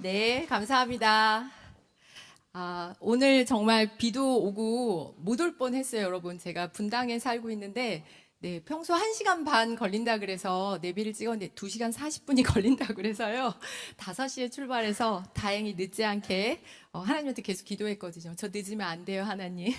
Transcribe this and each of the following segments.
네, 감사합니다. 오늘 정말 비도 오고 못 올 뻔했어요, 여러분. 제가 분당에 살고 있는데, 네, 평소 1시간 반 걸린다 그래서 내비를 찍었는데 2시간 40분이 걸린다 그래서요. 5시에 출발해서 다행히 늦지 않게 하나님한테 계속 기도했거든요. 저 늦으면 안 돼요, 하나님.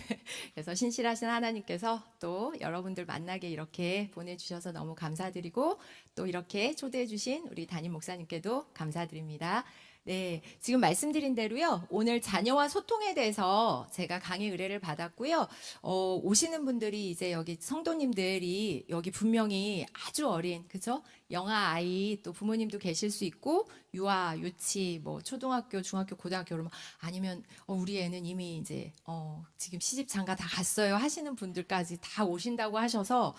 그래서 신실하신 하나님께서 또 여러분들 만나게 이렇게 보내주셔서 너무 감사드리고 또 이렇게 초대해 주신 우리 담임 목사님께도 감사드립니다. 네, 지금 말씀드린 대로요. 오늘 자녀와 소통에 대해서 제가 강의 의뢰를 받았고요. 오시는 분들이 이제 여기 성도님들이 여기 분명히 아주 어린, 그죠? 영아 아이 또 부모님도 계실 수 있고 유아, 유치, 뭐 초등학교, 중학교, 고등학교 그러면 아니면 우리 애는 이미 이제 지금 시집 장가 다 갔어요 하시는 분들까지 다 오신다고 하셔서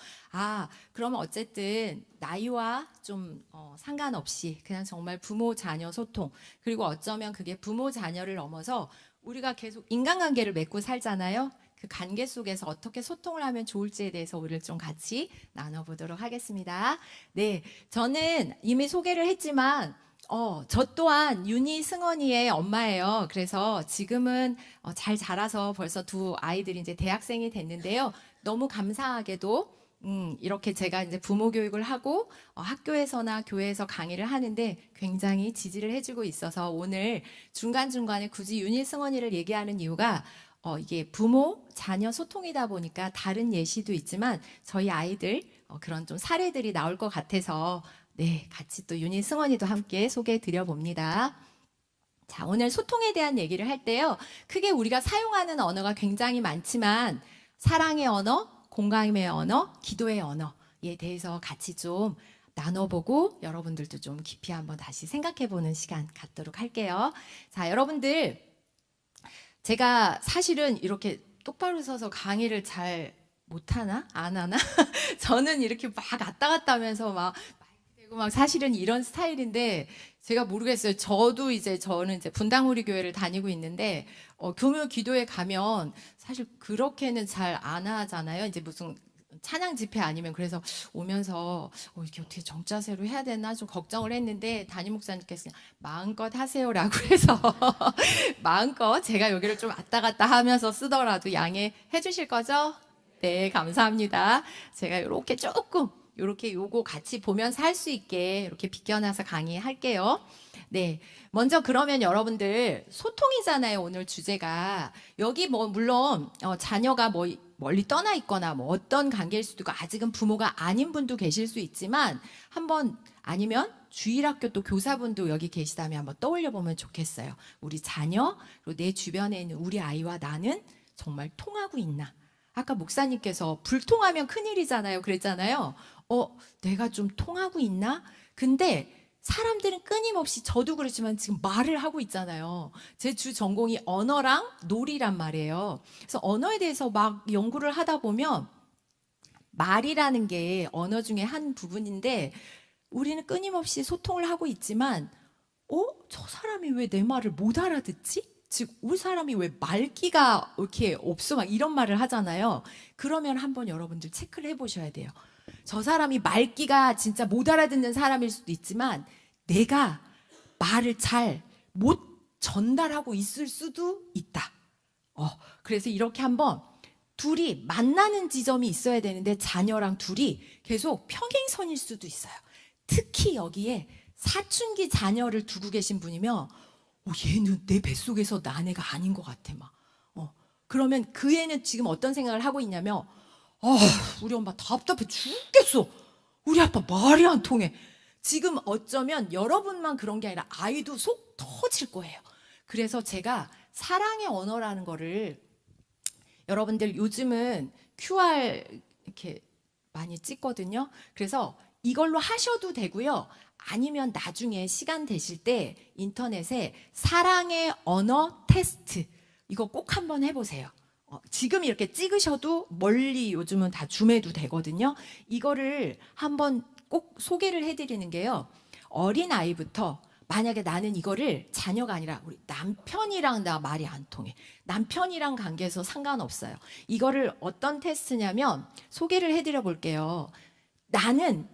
그러면 어쨌든 나이와 좀 상관없이 그냥 정말 부모 자녀 소통 그리고 어쩌면 그게 부모 자녀를 넘어서 우리가 계속 인간관계를 맺고 살잖아요. 그 관계 속에서 어떻게 소통을 하면 좋을지에 대해서 오늘 좀 같이 나눠보도록 하겠습니다. 네, 저는 이미 소개를 했지만 저 또한 윤희 승원이의 엄마예요. 그래서 지금은 잘 자라서 벌써 두 아이들이 이제 대학생이 됐는데요. 너무 감사하게도 이렇게 제가 이제 부모 교육을 하고 학교에서나 교회에서 강의를 하는데 굉장히 지지를 해주고 있어서 오늘 중간중간에 굳이 윤희 승원이를 얘기하는 이유가 이게 부모, 자녀 소통이다 보니까 다른 예시도 있지만 저희 아이들 그런 좀 사례들이 나올 것 같아서 네, 같이 또 윤희 승원이도 함께 소개해 드려 봅니다. 자, 오늘 소통에 대한 얘기를 할 때요. 크게 우리가 사용하는 언어가 굉장히 많지만 사랑의 언어, 공감의 언어, 기도의 언어에 대해서 같이 좀 나눠보고 여러분들도 좀 깊이 한번 다시 생각해보는 시간 갖도록 할게요. 자, 여러분들 제가 사실은 이렇게 똑바로 서서 강의를 잘 못하나? 안 하나? 저는 이렇게 막 왔다 갔다 하면서 막 되고 막 사실은 이런 스타일인데 제가 모르겠어요. 저는 이제 분당 우리 교회를 다니고 있는데 교묘 기도에 가면 사실 그렇게는 잘 안 하잖아요. 이제 무슨 찬양 집회 아니면 그래서 오면서 이렇게 어떻게 정자세로 해야 되나 좀 걱정을 했는데 담임 목사님께서 그냥 마음껏 하세요라고 해서 마음껏 제가 여기를 좀 왔다 갔다 하면서 쓰더라도 양해해 주실 거죠? 네, 감사합니다. 제가 이렇게 조금 이렇게 요거 같이 보면서 할 수 있게 이렇게 비껴놔서 강의할게요. 네. 먼저 그러면 여러분들 소통이잖아요. 오늘 주제가. 여기 뭐 물론 자녀가 뭐 멀리 떠나 있거나 뭐 어떤 관계일 수도 있고 아직은 부모가 아닌 분도 계실 수 있지만 한번 아니면 주일학교 또 교사분도 여기 계시다면 한번 떠올려 보면 좋겠어요. 우리 자녀 그리고 내 주변에 있는 우리 아이와 나는 정말 통하고 있나? 아까 목사님께서 불통하면 큰일이잖아요. 그랬잖아요. 내가 좀 통하고 있나? 근데 사람들은 끊임없이 저도 그렇지만 지금 말을 하고 있잖아요. 제 주 전공이 언어랑 놀이란 말이에요. 그래서 언어에 대해서 막 연구를 하다 보면 말이라는 게 언어 중에 한 부분인데 우리는 끊임없이 소통을 하고 있지만 저 사람이 왜 내 말을 못 알아듣지? 즉, 우리 사람이 왜 말기가 이렇게 없어? 막 이런 말을 하잖아요. 그러면 한번 여러분들 체크를 해보셔야 돼요. 저 사람이 말기가 진짜 못 알아듣는 사람일 수도 있지만 내가 말을 잘 못 전달하고 있을 수도 있다. 그래서 이렇게 한번 둘이 만나는 지점이 있어야 되는데 자녀랑 둘이 계속 평행선일 수도 있어요. 특히 여기에 사춘기 자녀를 두고 계신 분이면 얘는 내 뱃속에서 난 애가 아닌 것 같아 막. 그러면 그 애는 지금 어떤 생각을 하고 있냐면 우리 엄마 답답해 죽겠어. 우리 아빠 말이 안 통해. 지금 어쩌면 여러분만 그런 게 아니라 아이도 속 터질 거예요. 그래서 제가 사랑의 언어라는 거를 여러분들 요즘은 QR 이렇게 많이 찍거든요. 그래서 이걸로 하셔도 되고요. 아니면 나중에 시간 되실 때 인터넷에 사랑의 언어 테스트 이거 꼭 한번 해보세요. 지금 이렇게 찍으셔도 멀리 요즘은 다 줌해도 되거든요. 이거를 한번 꼭 소개를 해드리는 게요. 어린 아이부터 만약에 나는 이거를 자녀가 아니라 우리 남편이랑 나 말이 안 통해. 남편이랑 관계에서 상관없어요. 이거를 어떤 테스트냐면 소개를 해드려 볼게요. 나는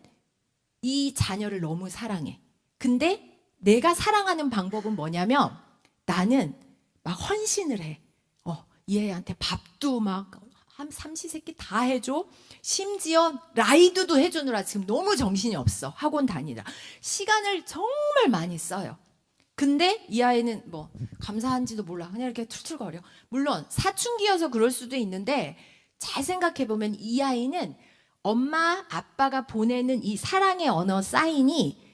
이 자녀를 너무 사랑해. 근데 내가 사랑하는 방법은 뭐냐면 나는 막 헌신을 해. 이 애한테 밥도 막 한 삼시세끼 다 해줘. 심지어 라이드도 해주느라 지금 너무 정신이 없어. 학원 다니라. 시간을 정말 많이 써요. 근데 이 아이는 뭐 감사한지도 몰라. 그냥 이렇게 툴툴거려. 물론 사춘기여서 그럴 수도 있는데 잘 생각해보면 이 아이는 엄마 아빠가 보내는 이 사랑의 언어 사인이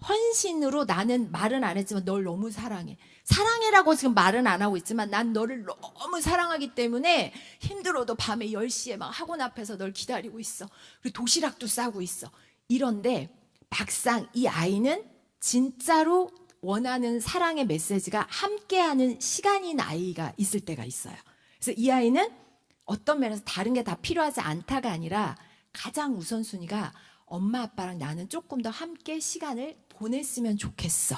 헌신으로 나는 말은 안 했지만 널 너무 사랑해. 사랑해라고 지금 말은 안 하고 있지만 난 너를 너무 사랑하기 때문에 힘들어도 밤에 10시에 막 학원 앞에서 널 기다리고 있어. 그리고 도시락도 싸고 있어. 이런데 막상 이 아이는 진짜로 원하는 사랑의 메시지가 함께하는 시간인 아이가 있을 때가 있어요. 그래서 이 아이는 어떤 면에서 다른 게 다 필요하지 않다가 아니라 가장 우선순위가 엄마 아빠랑 나는 조금 더 함께 시간을 보냈으면 좋겠어.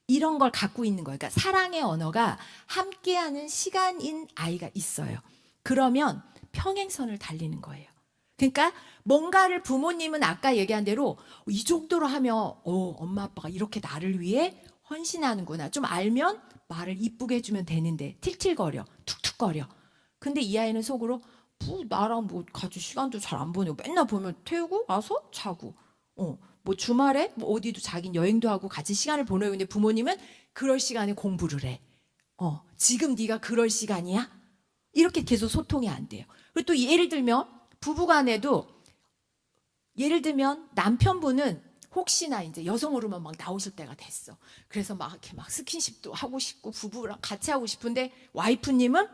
이런 걸 갖고 있는 거예요. 그러니까 사랑의 언어가 함께하는 시간인 아이가 있어요. 그러면 평행선을 달리는 거예요. 그러니까 뭔가를 부모님은 아까 얘기한 대로 이 정도로 하면 엄마 아빠가 이렇게 나를 위해 헌신하는구나. 좀 알면 말을 이쁘게 해주면 되는데 틸틸거려, 툭툭거려. 근데 이 아이는 속으로 나랑 뭐 같이 시간도 잘 안 보내고 맨날 보면 태우고 와서 자고 뭐 주말에 뭐 어디도 자긴 여행도 하고 같이 시간을 보내고 있는데 부모님은 그럴 시간에 공부를 해. 지금 네가 그럴 시간이야? 이렇게 계속 소통이 안 돼요. 그리고 또 예를 들면 부부간에도 예를 들면 남편분은 혹시나 이제 여성 호르몬 막 나오실 때가 됐어. 그래서 막 이렇게 막 스킨십도 하고 싶고 부부랑 같이 하고 싶은데 와이프님은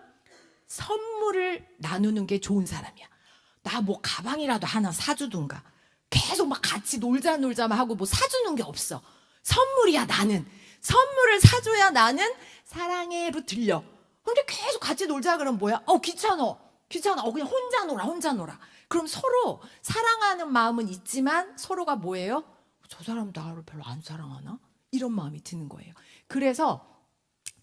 선물을 나누는 게 좋은 사람이야. 나 뭐 가방이라도 하나 사주든가. 계속 막 같이 놀자만 하고 뭐 사주는 게 없어. 선물이야 나는. 선물을 사줘야 나는 사랑해로 들려. 근데 계속 같이 놀자 그러면 뭐야? 귀찮아. 그냥 혼자 놀아. 그럼 서로 사랑하는 마음은 있지만 서로가 뭐예요? 저 사람 나를 별로 안 사랑하나? 이런 마음이 드는 거예요. 그래서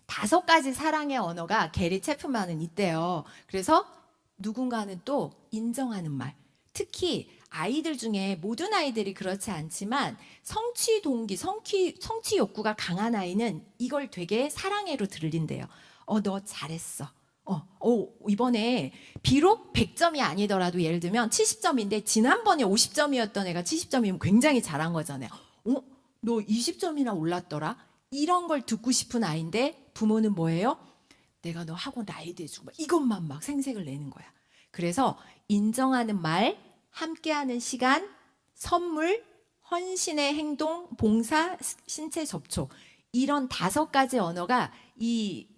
5가지 사랑의 언어가 게리 체프만은 있대요. 그래서 누군가는 또 인정하는 말. 특히 아이들 중에 모든 아이들이 그렇지 않지만 성취 동기, 성취 욕구가 강한 아이는 이걸 되게 사랑해로 들린대요. 너 잘했어. 이번에 비록 100점이 아니더라도 예를 들면 70점인데 지난번에 50점이었던 애가 70점이면 굉장히 잘한 거잖아요. 너 20점이나 올랐더라? 이런 걸 듣고 싶은 아이인데 부모는 뭐예요? 내가 너 학원 라이드 해주고 이것만 막 생색을 내는 거야. 그래서 인정하는 말, 함께하는 시간, 선물, 헌신의 행동, 봉사, 신체 접촉 이런 5가지 언어가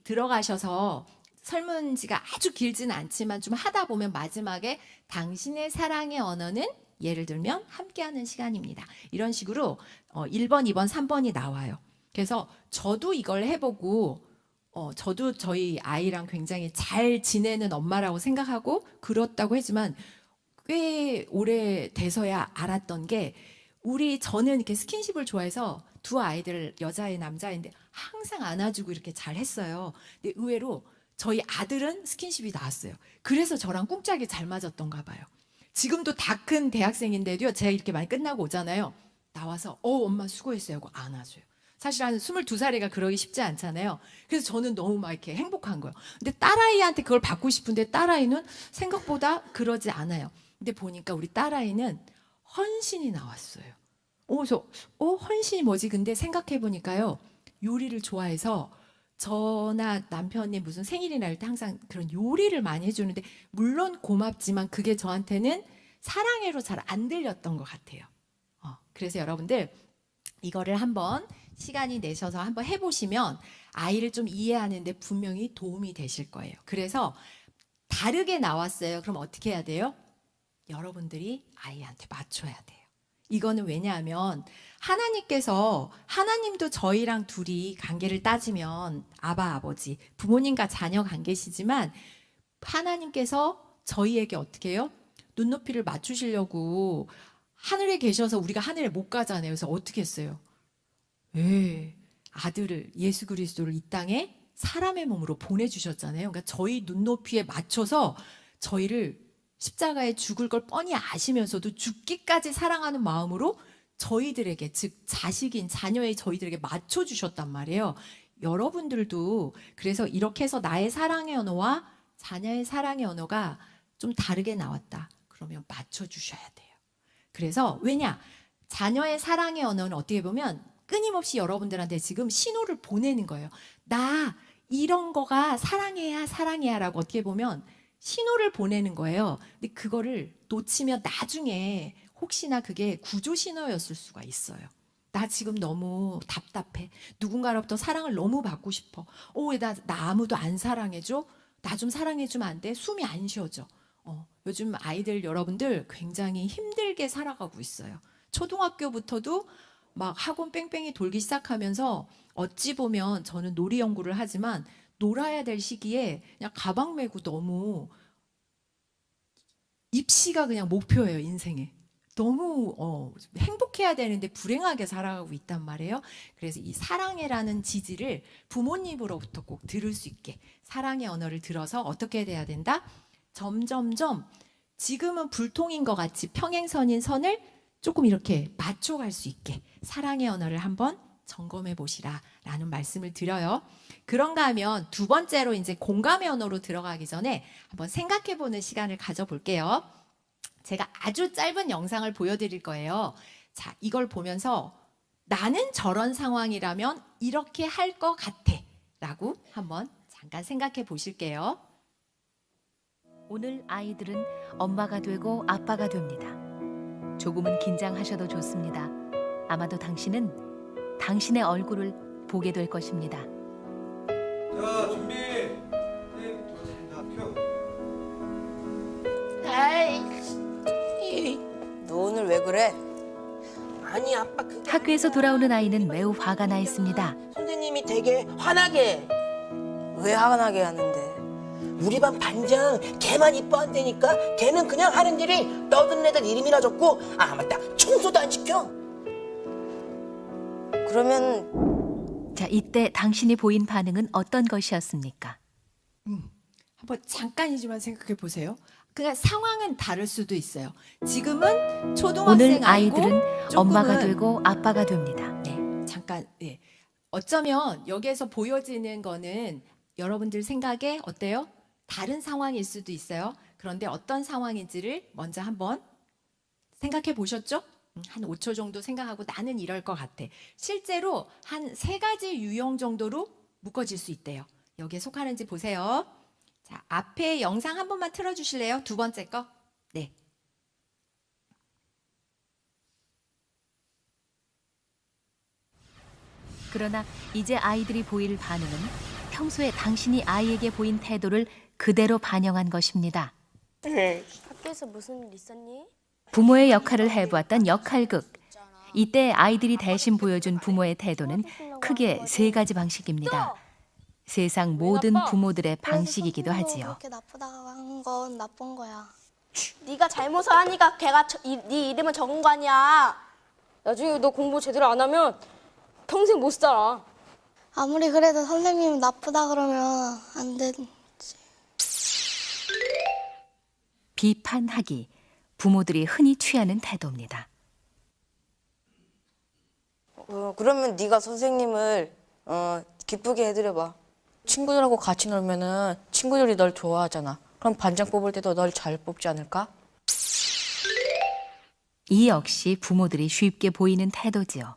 들어가셔서 설문지가 아주 길지는 않지만 좀 하다 보면 마지막에 당신의 사랑의 언어는 예를 들면 함께하는 시간입니다. 이런 식으로 1번, 2번, 3번이 나와요. 그래서 저도 이걸 해보고 저도 저희 아이랑 굉장히 잘 지내는 엄마라고 생각하고 그렇다고 했지만 꽤 오래 돼서야 알았던 게 저는 이렇게 스킨십을 좋아해서 2 아이들 여자애 남자애인데 항상 안아주고 이렇게 잘 했어요. 근데 의외로 저희 아들은 스킨십이 나왔어요. 그래서 저랑 꿍짝이 잘 맞았던가 봐요. 지금도 다 큰 대학생인데도요. 제가 이렇게 많이 끝나고 오잖아요. 나와서 엄마 수고했어요 하고 안아줘요. 사실 한 22살이가 그러기 쉽지 않잖아요. 그래서 저는 너무 막 이렇게 행복한 거예요. 근데 딸아이한테 그걸 받고 싶은데 딸아이는 생각보다 그러지 않아요. 근데 보니까 우리 딸아이는 헌신이 나왔어요. 그래서 헌신이 뭐지? 근데 생각해 보니까요. 요리를 좋아해서 저나 남편이 무슨 생일이나 할 때 항상 그런 요리를 많이 해주는데 물론 고맙지만 그게 저한테는 사랑해로 잘 안 들렸던 것 같아요. 그래서 여러분들 이거를 한번 시간이 내셔서 한번 해보시면 아이를 좀 이해하는데 분명히 도움이 되실 거예요. 그래서 다르게 나왔어요. 그럼 어떻게 해야 돼요? 여러분들이 아이한테 맞춰야 돼요. 이거는 왜냐하면 하나님도 저희랑 둘이 관계를 따지면 아버지, 부모님과 자녀 관계시지만 하나님께서 저희에게 어떻게 해요? 눈높이를 맞추시려고 하늘에 계셔서 우리가 하늘에 못 가잖아요. 그래서 어떻게 했어요? 아들을 예수 그리스도를 이 땅에 사람의 몸으로 보내주셨잖아요. 그러니까 저희 눈높이에 맞춰서 저희를 십자가에 죽을 걸 뻔히 아시면서도 죽기까지 사랑하는 마음으로 저희들에게, 즉 자식인 자녀의 저희들에게 맞춰주셨단 말이에요. 여러분들도 그래서 이렇게 해서 나의 사랑의 언어와 자녀의 사랑의 언어가 좀 다르게 나왔다. 그러면 맞춰주셔야 돼요. 그래서 왜냐? 자녀의 사랑의 언어는 어떻게 보면 끊임없이 여러분들한테 지금 신호를 보내는 거예요. 나 이런 거가 사랑해야 사랑해야 라고 어떻게 보면 신호를 보내는 거예요. 근데 그거를 놓치면 나중에 혹시나 그게 구조 신호였을 수가 있어요. 나 지금 너무 답답해. 누군가로부터 사랑을 너무 받고 싶어. 왜 나 아무도 안 사랑해줘? 나 좀 사랑해주면 안 돼? 숨이 안 쉬어져. 요즘 아이들 여러분들 굉장히 힘들게 살아가고 있어요. 초등학교부터도 막 학원 뺑뺑이 돌기 시작하면서 어찌 보면 저는 놀이 연구를 하지만 놀아야 될 시기에 그냥 가방 메고 너무 입시가 그냥 목표예요, 인생에. 너무 행복해야 되는데 불행하게 살아가고 있단 말이에요. 그래서 이 사랑해라는 지지를 부모님으로부터 꼭 들을 수 있게 사랑의 언어를 들어서 어떻게 돼야 된다? 점점점 지금은 불통인 것 같이 평행선인 선을 조금 이렇게 맞춰갈 수 있게 사랑의 언어를 한번 점검해 보시라 라는 말씀을 드려요. 그런가 하면 두 번째로 이제 공감의 언어로 들어가기 전에 한번 생각해 보는 시간을 가져볼게요. 제가 아주 짧은 영상을 보여드릴 거예요. 자, 이걸 보면서 나는 저런 상황이라면 이렇게 할 것 같아 라고 한번 잠깐 생각해 보실게요. 오늘 아이들은 엄마가 되고 아빠가 됩니다. 조금은 긴장하셔도 좋습니다. 아마도 당신은 당신의 얼굴을 보게 될 것입니다. 자, 준비. 다 켜. 아이, 너 오늘 왜 그래? 아니 아빠 그게 학교에서 돌아오는 아이는 매우 화가 나 있습니다. 선생님이 되게 화나게 왜 화나게 하는데? 우리 반 반장 걔만 이뻐한다니까. 걔는 그냥 하는 일이 떠든 애들 이름이나 적고 맞다 청소도 안 시켜. 그러면 자, 이때 당신이 보인 반응은 어떤 것이었습니까? 한번 잠깐이지만 생각해 보세요. 그냥 상황은 다를 수도 있어요. 지금은 초등학생 오늘 아이들은 조금은 엄마가 되고 아빠가 됩니다. 네, 잠깐. 네. 어쩌면 여기에서 보여지는 거는 여러분들 생각에 어때요? 다른 상황일 수도 있어요. 그런데 어떤 상황인지를 먼저 한번 생각해 보셨죠? 한 5초 정도 생각하고 나는 이럴 것 같아. 실제로 한 3가지 유형 정도로 묶어질 수 있대요. 여기에 속하는지 보세요. 자, 앞에 영상 한 번만 틀어주실래요? 두 번째 거. 네. 그러나 이제 아이들이 보일 반응은 평소에 당신이 아이에게 보인 태도를 그대로 반영한 것입니다. 학교에서 무슨 일 있었니? 부모의 역할을 해보았던 역할극. 이때 아이들이 대신 보여준 부모의 태도는 크게 3가지 방식입니다. 세상 모든 부모들의 방식이기도 하지요. 그렇게 나쁘다고 한 건 나쁜 거야. 네가 잘못을 하니까 걔가 네 이름을 적은 거 아니야. 나중에 너 공부 제대로 안 하면 평생 못 살아. 아무리 그래도 선생님이 나쁘다 그러면 안 되지. 비판하기. 부모들이 흔히 취하는 태도입니다. 그러면 네가 선생님을 기쁘게 해드려봐. 친구들하고 같이 놀면은 친구들이 널 좋아하잖아. 그럼 반장 뽑을 때도 널 잘 뽑지 않을까? 이 역시 부모들이 쉽게 보이는 태도지요.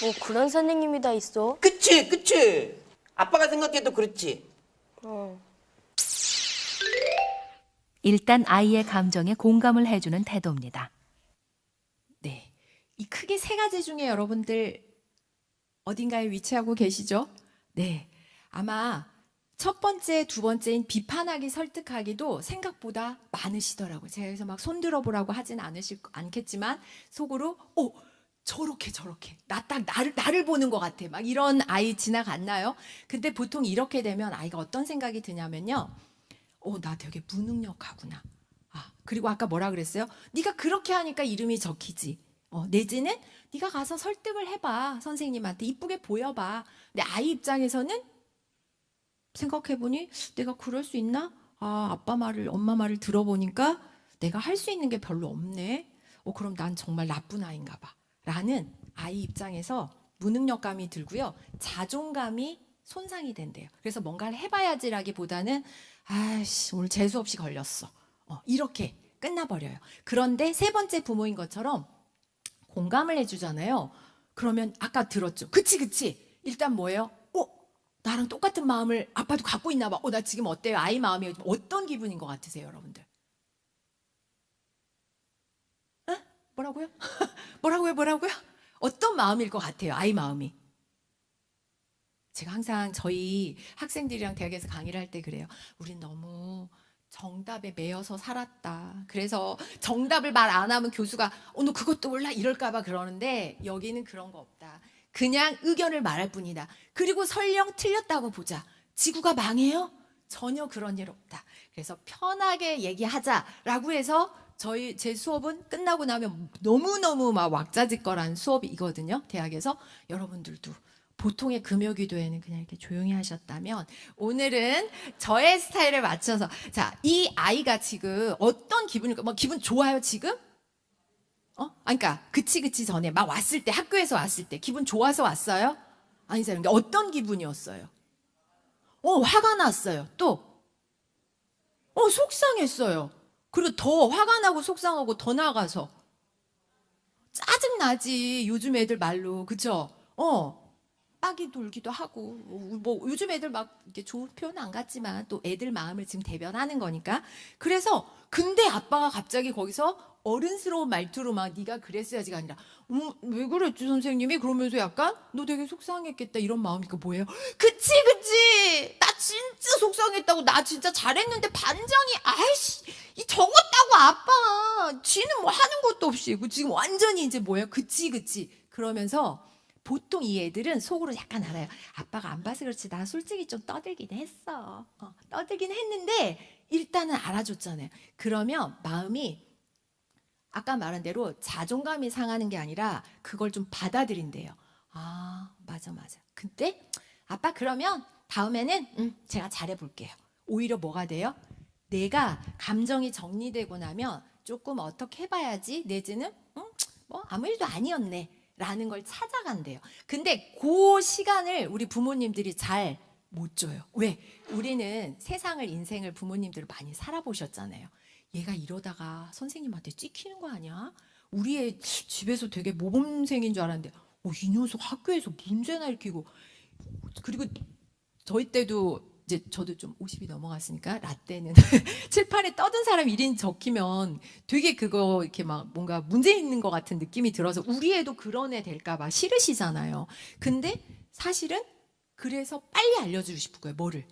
뭐 그런 선생님이 다 있어? 그치. 아빠가 생각해도 그렇지. 일단 아이의 감정에 공감을 해주는 태도입니다. 네. 이 크게 3가지 중에 여러분들 어딘가에 위치하고 계시죠? 네. 아마 첫 번째, 두 번째인 비판하기, 설득하기도 생각보다 많으시더라고요. 제가 여기서 막 손 들어보라고 하진 않겠지만 속으로 저렇게 나를 보는 것 같아. 막 이런 아이 지나갔나요? 근데 보통 이렇게 되면 아이가 어떤 생각이 드냐면요. 나 되게 무능력하구나. 그리고 아까 뭐라 그랬어요? 네가 그렇게 하니까 이름이 적히지. 내지는 네가 가서 설득을 해봐. 선생님한테 이쁘게 보여봐. 근데 아이 입장에서는 생각해보니 내가 그럴 수 있나? 아빠 말을, 엄마 말을 들어보니까 내가 할 수 있는 게 별로 없네. 그럼 난 정말 나쁜 아이인가 봐. 라는 아이 입장에서 무능력감이 들고요. 자존감이 손상이 된대요. 그래서 뭔가를 해봐야지라기보다는 아이씨 오늘 재수 없이 걸렸어. 이렇게 끝나버려요. 그런데 세 번째 부모인 것처럼 공감을 해주잖아요. 그러면 아까 들었죠. 그치. 일단 뭐예요? 나랑 똑같은 마음을 아빠도 갖고 있나 봐. 나 지금 어때요? 아이 마음이 어떤 기분인 것 같으세요, 여러분들? 뭐라고요? 뭐라고요? 어떤 마음일 것 같아요, 아이 마음이? 제가 항상 저희 학생들이랑 대학에서 강의를 할 때 그래요. 우린 너무 정답에 매여서 살았다. 그래서 정답을 말 안 하면 교수가 너 그것도 몰라 이럴까 봐 그러는데 여기는 그런 거 없다. 그냥 의견을 말할 뿐이다. 그리고 설령 틀렸다고 보자. 지구가 망해요? 전혀 그런 일 없다. 그래서 편하게 얘기하자라고 해서 제 수업은 끝나고 나면 너무너무 막 왁자지껄한 수업이거든요. 대학에서. 여러분들도 보통의 금요기도에는 그냥 이렇게 조용히 하셨다면 오늘은 저의 스타일에 맞춰서 이 아이가 지금 어떤 기분일까? 기분 좋아요 지금? 그러니까 그치 전에 막 왔을 때 학교에서 왔을 때 기분 좋아서 왔어요? 아니잖아요. 어떤 기분이었어요? 화가 났어요. 또 속상했어요. 그리고 더 화가 나고 속상하고 더 나가서 짜증 나지. 요즘 애들 말로 그쵸? 빡이 돌기도 하고 뭐 요즘 애들 막 이렇게 좋은 표현 안 같지만 또 애들 마음을 지금 대변하는 거니까. 그래서 근데 아빠가 갑자기 거기서 어른스러운 말투로 막 네가 그랬어야지가 아니라 왜 그랬지 선생님이? 그러면서 약간 너 되게 속상했겠다 이런 마음이니까 뭐예요? 그치 나 진짜 속상했다고. 나 진짜 잘했는데 반장이 아이씨 이 적었다고 아빠 지는 뭐 하는 것도 없이 지금 완전히 이제 뭐예요? 그치 그러면서 보통 이 애들은 속으로 약간 알아요. 아빠가 안 봐서 그렇지 나 솔직히 좀 떠들긴 했어. 떠들긴 했는데 일단은 알아줬잖아요. 그러면 마음이 아까 말한 대로 자존감이 상하는 게 아니라 그걸 좀 받아들인대요. 맞아. 근데 아빠 그러면 다음에는 제가 잘해볼게요. 오히려 뭐가 돼요? 내가 감정이 정리되고 나면 조금 어떻게 해봐야지 내지는 뭐 아무 일도 아니었네 라는 걸 찾아간대요. 근데 그 시간을 우리 부모님들이 잘 못 줘요. 왜? 우리는 세상을 인생을 부모님들 많이 살아보셨잖아요. 얘가 이러다가 선생님한테 찍히는 거 아니야? 우리 애 집에서 되게 모범생인 줄 알았는데 이 녀석 학교에서 문제나 일으키고. 그리고 저희 때도 이제 저도 좀 50이 넘어갔으니까 라떼는 칠판에 떠든 사람 이름 적히면 되게 그거 이렇게 막 뭔가 문제 있는 것 같은 느낌이 들어서 우리 애도 그런 애 될까 봐 싫으시잖아요. 근데 사실은 그래서 빨리 알려주고 싶은 거예요. 뭐를?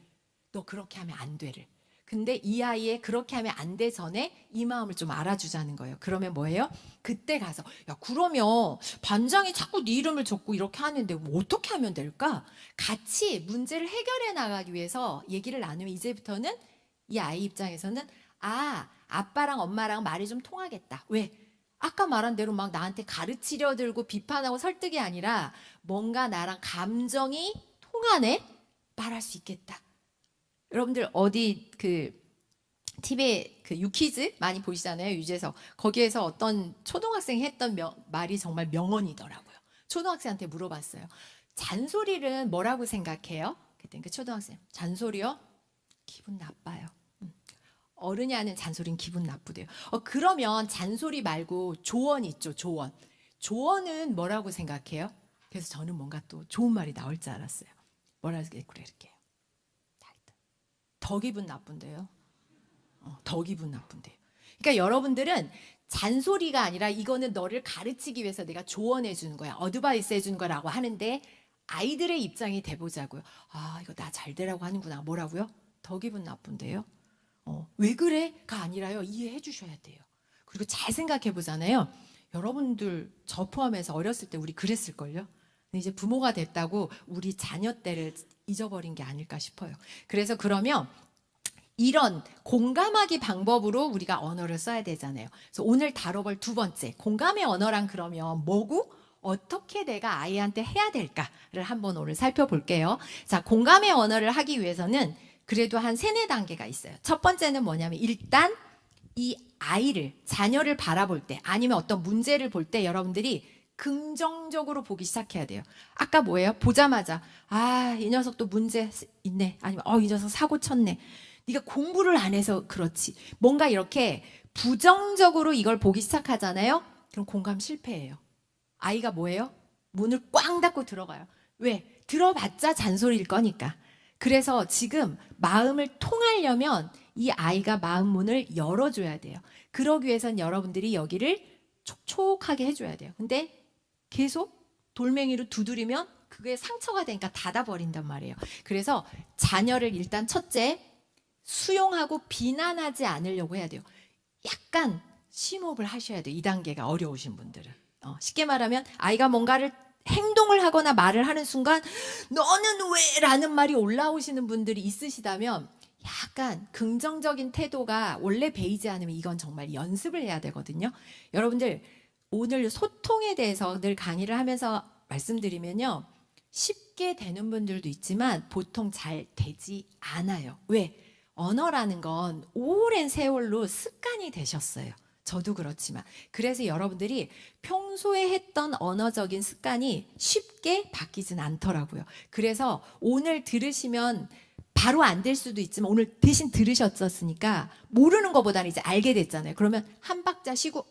너 그렇게 하면 안 돼를. 근데 이 아이의 그렇게 하면 안 돼 전에 이 마음을 좀 알아주자는 거예요. 그러면 뭐예요? 그때 가서 그러면 반장이 자꾸 네 이름을 적고 이렇게 하는데 뭐 어떻게 하면 될까? 같이 문제를 해결해 나가기 위해서 얘기를 나누면 이제부터는 이 아이 입장에서는 아빠랑 엄마랑 말이 좀 통하겠다. 왜? 아까 말한 대로 막 나한테 가르치려 들고 비판하고 설득이 아니라 뭔가 나랑 감정이 통하네? 말할 수 있겠다. 여러분들 어디 TV에 유퀴즈 많이 보시잖아요. 유재석. 거기에서 어떤 초등학생이 했던 말이 정말 명언이더라고요. 초등학생한테 물어봤어요. 잔소리는 뭐라고 생각해요? 그때 그 초등학생 잔소리요? 기분 나빠요. 어른이 하는 잔소리는 기분 나쁘대요. 그러면 잔소리 말고 조언 있죠. 조언은 뭐라고 생각해요? 그래서 저는 뭔가 또 좋은 말이 나올 줄 알았어요. 뭐라고 그럴게요. 더 기분 나쁜데요. 더 기분 나쁜데요. 그러니까 여러분들은 잔소리가 아니라 이거는 너를 가르치기 위해서 내가 조언해 주는 거야. 어드바이스 해 주는 거라고 하는데 아이들의 입장이 돼보자고요. 이거 나 잘 되라고 하는구나. 뭐라고요? 더 기분 나쁜데요. 왜 그래?가 아니라요. 이해해 주셔야 돼요. 그리고 잘 생각해 보잖아요. 여러분들 저 포함해서 어렸을 때 우리 그랬을걸요. 근데 이제 부모가 됐다고 우리 자녀 때를 잊어버린 게 아닐까 싶어요. 그래서 그러면 이런 공감하기 방법으로 우리가 언어를 써야 되잖아요. 그래서 오늘 다뤄볼 두 번째 공감의 언어란 그러면 뭐고 어떻게 내가 아이한테 해야 될까를 한번 오늘 살펴볼게요. 자, 공감의 언어를 하기 위해서는 그래도 한 3-4단계가 있어요. 첫 번째는 뭐냐면 일단 이 아이를 자녀를 바라볼 때 아니면 어떤 문제를 볼 때 여러분들이 긍정적으로 보기 시작해야 돼요. 아까 뭐예요? 보자마자 이 녀석도 문제 있네. 아니면 이 녀석 사고 쳤네. 네가 공부를 안 해서 그렇지. 뭔가 이렇게 부정적으로 이걸 보기 시작하잖아요. 그럼 공감 실패예요. 아이가 뭐예요? 문을 꽝 닫고 들어가요. 왜? 들어봤자 잔소리일 거니까. 그래서 지금 마음을 통하려면 이 아이가 마음 문을 열어줘야 돼요. 그러기 위해선 여러분들이 여기를 촉촉하게 해줘야 돼요. 근데 계속 돌멩이로 두드리면 그게 상처가 되니까 닫아버린단 말이에요. 그래서 자녀를 일단 첫째, 수용하고 비난하지 않으려고 해야 돼요. 약간 심호흡을 하셔야 돼요. 2단계가 어려우신 분들은. 쉽게 말하면 아이가 뭔가를 행동을 하거나 말을 하는 순간 너는 왜? 라는 말이 올라오시는 분들이 있으시다면 약간 긍정적인 태도가 원래 배이지 않으면 이건 정말 연습을 해야 되거든요. 여러분들 오늘 소통에 대해서 늘 강의를 하면서 말씀드리면요. 쉽게 되는 분들도 있지만 보통 잘 되지 않아요. 왜? 언어라는 건 오랜 세월로 습관이 되셨어요. 저도 그렇지만. 그래서 여러분들이 평소에 했던 언어적인 습관이 쉽게 바뀌진 않더라고요. 그래서 오늘 들으시면 바로 안 될 수도 있지만 오늘 대신 들으셨었으니까 모르는 것보다는 이제 알게 됐잖아요. 그러면 한 박자 쉬고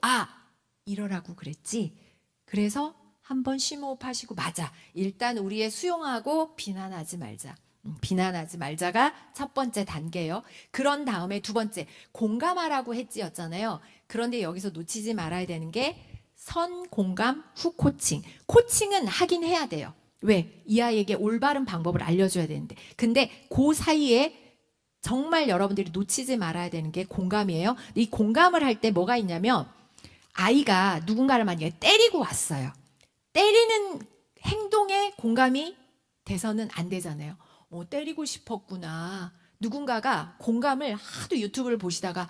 이러라고 그랬지. 그래서 한번 심호흡하시고 맞아. 일단 우리의 수용하고 비난하지 말자. 비난하지 말자가 첫 번째 단계예요. 그런 다음에 두 번째 공감하라고 했지였잖아요. 그런데 여기서 놓치지 말아야 되는 게 선공감 후 코칭. 코칭은 하긴 해야 돼요. 왜? 이 아이에게 올바른 방법을 알려줘야 되는데. 근데 그 사이에 정말 여러분들이 놓치지 말아야 되는 게 공감이에요. 이 공감을 할 때 뭐가 있냐면 아이가 누군가를 만약에 때리고 왔어요. 때리는 행동에 공감이 돼서는 안 되잖아요. 때리고 싶었구나. 누군가가 공감을 하도 유튜브를 보시다가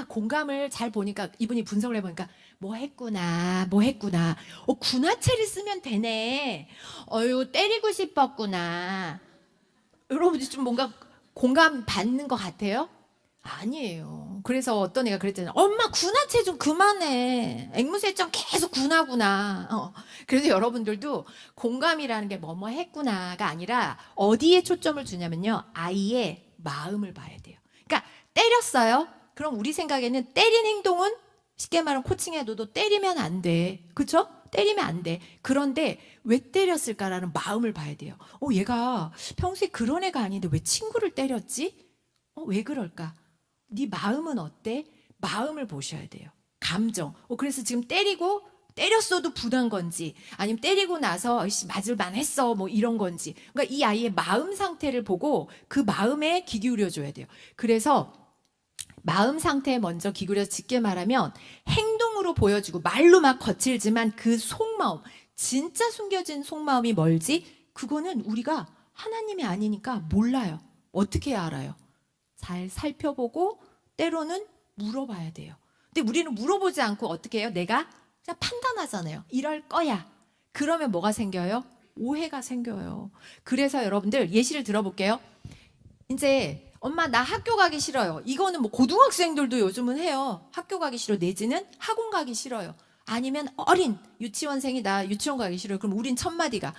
공감을 잘 보니까 이분이 분석을 해보니까 뭐 했구나. 군화체를 쓰면 되네. 때리고 싶었구나. 여러분이 좀 뭔가 공감 받는 것 같아요? 아니에요. 그래서 어떤 애가 그랬잖아요. 엄마 군화체 좀 그만해. 앵무새짱 계속 군하구나. 그래서 여러분들도 공감이라는 게 뭐뭐 했구나가 아니라 어디에 초점을 주냐면요. 아이의 마음을 봐야 돼요. 그러니까 때렸어요. 그럼 우리 생각에는 때린 행동은 쉽게 말하면 코칭해도 때리면 안 돼. 그렇죠? 때리면 안 돼. 그런데 왜 때렸을까라는 마음을 봐야 돼요. 얘가 평소에 그런 애가 아닌데 왜 친구를 때렸지? 왜 그럴까? 네 마음은 어때? 마음을 보셔야 돼요. 감정. 그래서 지금 때렸어도 분한 건지 아니면 때리고 나서 맞을 만했어 뭐 이런 건지. 그러니까 이 아이의 마음 상태를 보고 그 마음에 귀 기울여줘야 돼요. 그래서 마음 상태에 먼저 귀 기울여서 쉽게 말하면 행동으로 보여주고 말로 막 거칠지만 그 속마음, 진짜 숨겨진 속마음이 뭘지 그거는 우리가 하나님이 아니니까 몰라요. 어떻게 알아요? 잘 살펴보고 때로는 물어봐야 돼요. 근데 우리는 물어보지 않고 어떻게 해요? 내가 그냥 판단하잖아요. 이럴 거야. 그러면 뭐가 생겨요? 오해가 생겨요. 그래서 여러분들 예시를 들어볼게요. 이제 엄마 나 학교 가기 싫어요. 이거는 뭐 고등학생들도 요즘은 해요. 학교 가기 싫어 내지는 학원 가기 싫어요. 아니면 어린 유치원생이 나 유치원 가기 싫어요. 그럼 우린 첫마디가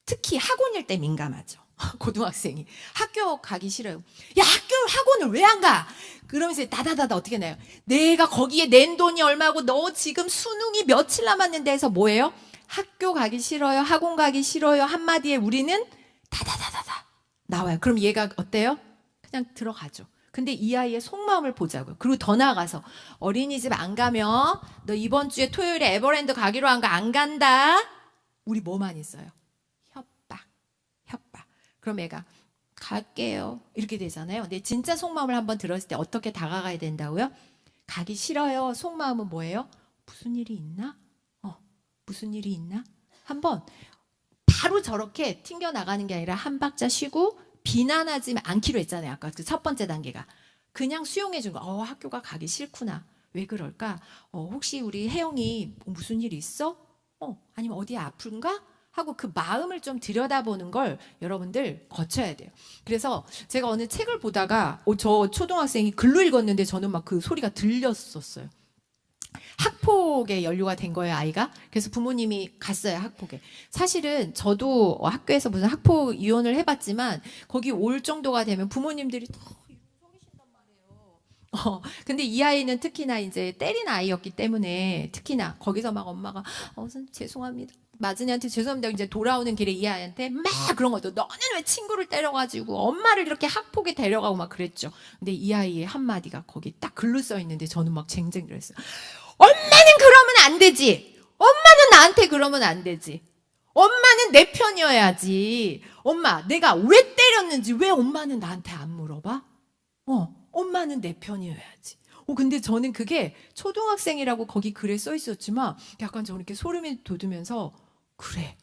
특히 학원일 때 민감하죠. 고등학생이 학교 가기 싫어요. 야 학원을 왜 안 가? 그러면서 다다다다 어떻게 나요? 내가 거기에 낸 돈이 얼마고 너 지금 수능이 며칠 남았는데 해서 뭐예요? 학교 가기 싫어요. 학원 가기 싫어요. 한마디에 우리는 다다다다다 나와요. 그럼 얘가 어때요? 그냥 들어가죠. 근데 이 아이의 속마음을 보자고요. 그리고 더 나아가서 어린이집 안 가면 너 이번 주에 토요일에 에버랜드 가기로 한 거 안 간다. 우리 뭐만 있어요? 협박. 그럼 애가 갈게요. 이렇게 되잖아요. 근데 진짜 속마음을 한번 들었을 때 어떻게 다가가야 된다고요? 가기 싫어요. 속마음은 뭐예요? 무슨 일이 있나? 무슨 일이 있나? 한번 바로 저렇게 튕겨나가는 게 아니라 한 박자 쉬고 비난하지 않기로 했잖아요. 아까 그 첫 번째 단계가. 그냥 수용해 준 거. 학교가 가기 싫구나. 왜 그럴까? 혹시 우리 혜영이 무슨 일 있어? 아니면 어디 아픈가? 하고 그 마음을 좀 들여다보는 걸 여러분들 거쳐야 돼요. 그래서 제가 어느 책을 보다가 저 초등학생이 글로 읽었는데 저는 막 그 소리가 들렸었어요. 학폭에 연루가 된 거예요, 아이가. 그래서 부모님이 갔어요, 학폭에. 사실은 저도 학교에서 무슨 학폭 이혼을 해봤지만 거기 올 정도가 되면 부모님들이 더 속이신단 말이에요. 근데 이 아이는 특히나 이제 때린 아이였기 때문에 특히나 거기서 막 엄마가 선생님 죄송합니다. 마진이한테 죄송합니다. 이제 돌아오는 길에 이 아이한테 막 그런 것도 너는 왜 친구를 때려가지고 엄마를 이렇게 학폭에 데려가고 막 그랬죠. 근데 이 아이의 한마디가 거기 딱 글로 써 있는데 저는 막 쟁쟁을 했어요. 엄마는 그러면 안 되지. 엄마는 나한테 그러면 안 되지. 엄마는 내 편이어야지. 엄마, 내가 왜 때렸는지 왜 엄마는 나한테 안 물어봐? 엄마는 내 편이어야지. 근데 저는 그게 초등학생이라고 거기 글에 써 있었지만 약간 저는 이렇게 소름이 돋으면서 그래.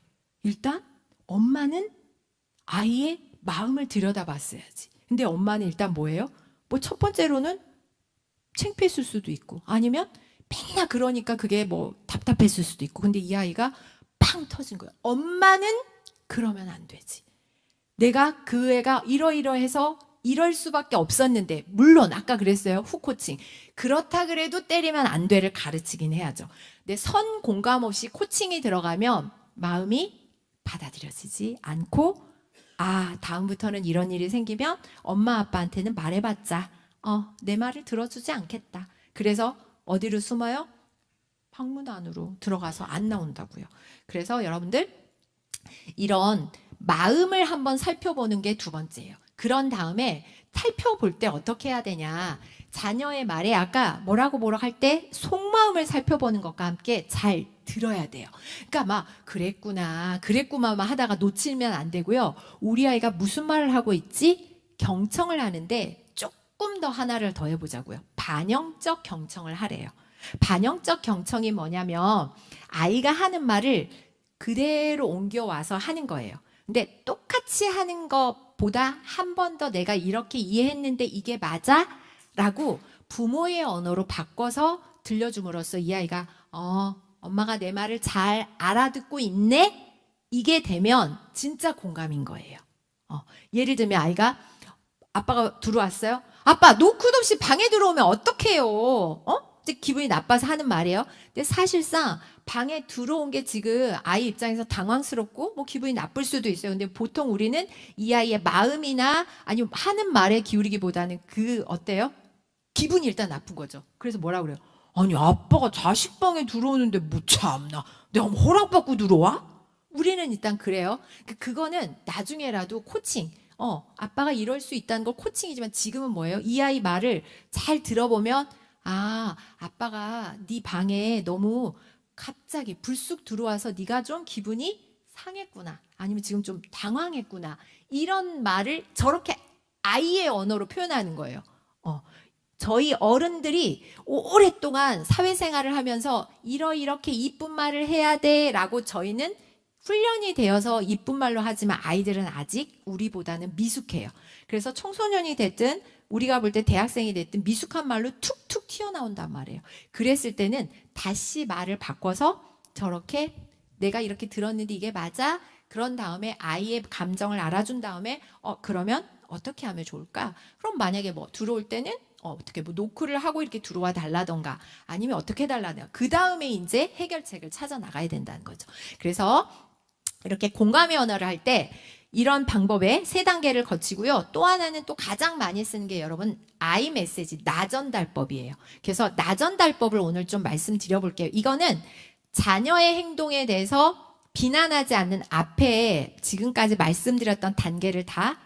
일단 엄마는 아이의 마음을 들여다봤어야지. 근데 엄마는 일단 뭐예요? 뭐 첫 번째로는 창피했을 수도 있고 아니면 맨날 그러니까 그게 뭐 답답했을 수도 있고. 근데 이 아이가 팡 터진 거예요. 엄마는 그러면 안 되지. 내가 그 애가 이러이러해서 이럴 수밖에 없었는데 물론 아까 그랬어요. 후코칭. 그렇다 그래도 때리면 안 돼를 가르치긴 해야죠. 근데 선 공감 없이 코칭이 들어가면 마음이 받아들여지지 않고 다음부터는 이런 일이 생기면 엄마 아빠한테는 말해봤자 내 말을 들어주지 않겠다. 그래서 어디로 숨어요? 방문 안으로 들어가서 안 나온다고요. 그래서 여러분들 이런 마음을 한번 살펴보는 게 두 번째예요. 그런 다음에 살펴볼 때 어떻게 해야 되냐. 자녀의 말에 아까 뭐라고 할 때 속마음을 살펴보는 것과 함께 잘 들어야 돼요. 그러니까 막 그랬구나 하다가 놓치면 안 되고요. 우리 아이가 무슨 말을 하고 있지? 경청을 하는데 조금 더 하나를 더 해보자고요. 반영적 경청을 하래요. 반영적 경청이 뭐냐면 아이가 하는 말을 그대로 옮겨와서 하는 거예요. 근데 똑같이 하는 것보다 한 번 더 내가 이렇게 이해했는데 이게 맞아? 라고 부모의 언어로 바꿔서 들려줌으로써 이 아이가 엄마가 내 말을 잘 알아듣고 있네? 이게 되면 진짜 공감인 거예요. 예를 들면 아이가 아빠가 들어왔어요. 아빠 노크도 없이 방에 들어오면 어떡해요? 이제 기분이 나빠서 하는 말이에요. 근데 사실상 방에 들어온 게 지금 아이 입장에서 당황스럽고 뭐 기분이 나쁠 수도 있어요. 근데 보통 우리는 이 아이의 마음이나 아니면 하는 말에 기울이기보다는 어때요? 기분이 일단 나쁜 거죠. 그래서 뭐라 그래요? 아니 아빠가 자식 방에 들어오는데 뭐 참나 내가 뭐 허락받고 들어와? 우리는 일단 그래요. 그거는 나중에라도 코칭 아빠가 이럴 수 있다는 걸 코칭이지만 지금은 뭐예요? 이 아이 말을 잘 들어보면 아빠가 네 방에 너무 갑자기 불쑥 들어와서 네가 좀 기분이 상했구나. 아니면 지금 좀 당황했구나. 이런 말을 저렇게 아이의 언어로 표현하는 거예요. 저희 어른들이 오랫동안 사회생활을 하면서 이렇게 이쁜 말을 해야 돼라고 저희는 훈련이 되어서 이쁜 말로 하지만 아이들은 아직 우리보다는 미숙해요. 그래서 청소년이 됐든 우리가 볼 때 대학생이 됐든 미숙한 말로 툭툭 튀어나온단 말이에요. 그랬을 때는 다시 말을 바꿔서 저렇게 내가 이렇게 들었는데 이게 맞아? 그런 다음에 아이의 감정을 알아준 다음에 그러면 어떻게 하면 좋을까? 그럼 만약에 뭐 들어올 때는 어떻게 뭐 노크를 하고 이렇게 들어와 달라던가 아니면 어떻게 달라던가 그 다음에 이제 해결책을 찾아 나가야 된다는 거죠. 그래서 이렇게 공감의 언어를 할 때 이런 방법에 3단계를 거치고요. 또 하나는 또 가장 많이 쓰는 게 여러분 아이 메시지 나전달법이에요. 그래서 나전달법을 오늘 좀 말씀드려 볼게요. 이거는 자녀의 행동에 대해서 비난하지 않는 앞에 지금까지 말씀드렸던 단계를 다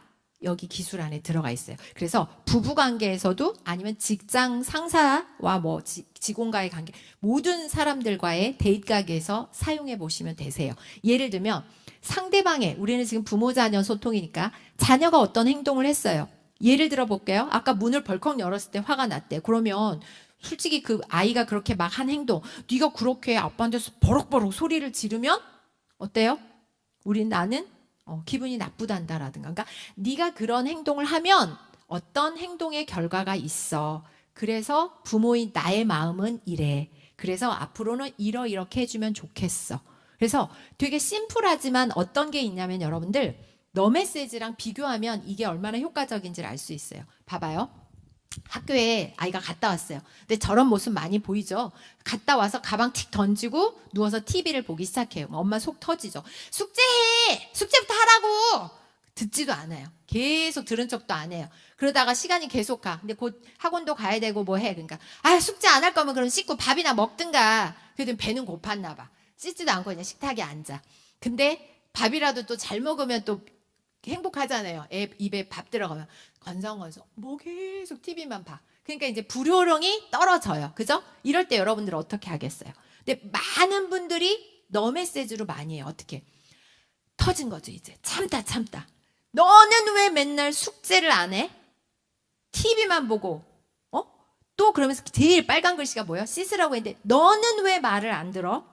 여기 기술 안에 들어가 있어요. 그래서 부부관계에서도 아니면 직장 상사와 뭐 직원과의 관계 모든 사람들과의 데이트 가게에서 사용해 보시면 되세요. 예를 들면 상대방의 우리는 지금 부모 자녀 소통이니까 자녀가 어떤 행동을 했어요. 예를 들어 볼게요. 아까 문을 벌컥 열었을 때 화가 났대. 그러면 솔직히 그 아이가 그렇게 막 한 행동 네가 그렇게 아빠한테서 버럭버럭 소리를 지르면 어때요? 나는 기분이 나쁘단다라든가. 그러니까 네가 그런 행동을 하면 어떤 행동의 결과가 있어. 그래서 부모인 나의 마음은 이래. 그래서 앞으로는 이렇게 해주면 좋겠어. 그래서 되게 심플하지만 어떤 게 있냐면 여러분들 너 메시지랑 비교하면 이게 얼마나 효과적인지를 알 수 있어요. 봐봐요. 학교에 아이가 갔다 왔어요. 근데 저런 모습 많이 보이죠? 갔다 와서 가방 틱 던지고 누워서 TV를 보기 시작해요. 엄마 속 터지죠. 숙제해! 숙제부터 하라고! 듣지도 않아요. 계속 들은 척도 안 해요. 그러다가 시간이 계속 가. 근데 곧 학원도 가야 되고 뭐 해. 그러니까 숙제 안 할 거면 그럼 씻고 밥이나 먹든가. 그래도 배는 고팠나 봐. 씻지도 않고 그냥 식탁에 앉아. 근데 밥이라도 또 잘 먹으면 또 행복하잖아요. 애 입에 밥 들어가면 건성건성 뭐 계속 TV만 봐. 그러니까 이제 불효령이 떨어져요. 그죠? 이럴 때 여러분들 어떻게 하겠어요? 근데 많은 분들이 너 메시지로 많이 해요. 어떻게? 터진 거죠. 이제 참다. 너는 왜 맨날 숙제를 안 해? TV만 보고 또 그러면서 제일 빨간 글씨가 뭐예요? 씻으라고 했는데 너는 왜 말을 안 들어?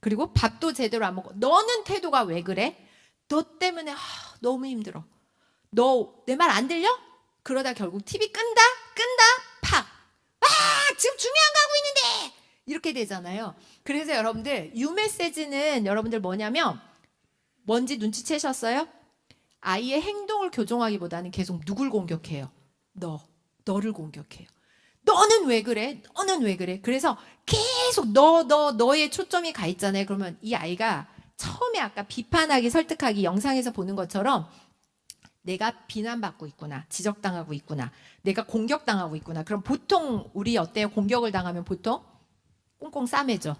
그리고 밥도 제대로 안 먹고 너는 태도가 왜 그래? 너 때문에 너무 힘들어. 너 내 말 안 들려? 그러다 결국 TV 끈다 팍. 지금 중요한 거 하고 있는데 이렇게 되잖아요. 그래서 여러분들 유 메시지는 여러분들 뭐냐면 뭔지 눈치채셨어요? 아이의 행동을 교정하기보다는 계속 누굴 공격해요? 너를 공격해요. 너는 왜 그래? 너는 왜 그래? 그래서 계속 너의 초점이 가 있잖아요. 그러면 이 아이가 처음에 아까 비판하기, 설득하기 영상에서 보는 것처럼 내가 비난받고 있구나, 지적당하고 있구나, 내가 공격당하고 있구나. 그럼 보통 우리 어때요? 공격을 당하면 보통 꽁꽁 싸매죠.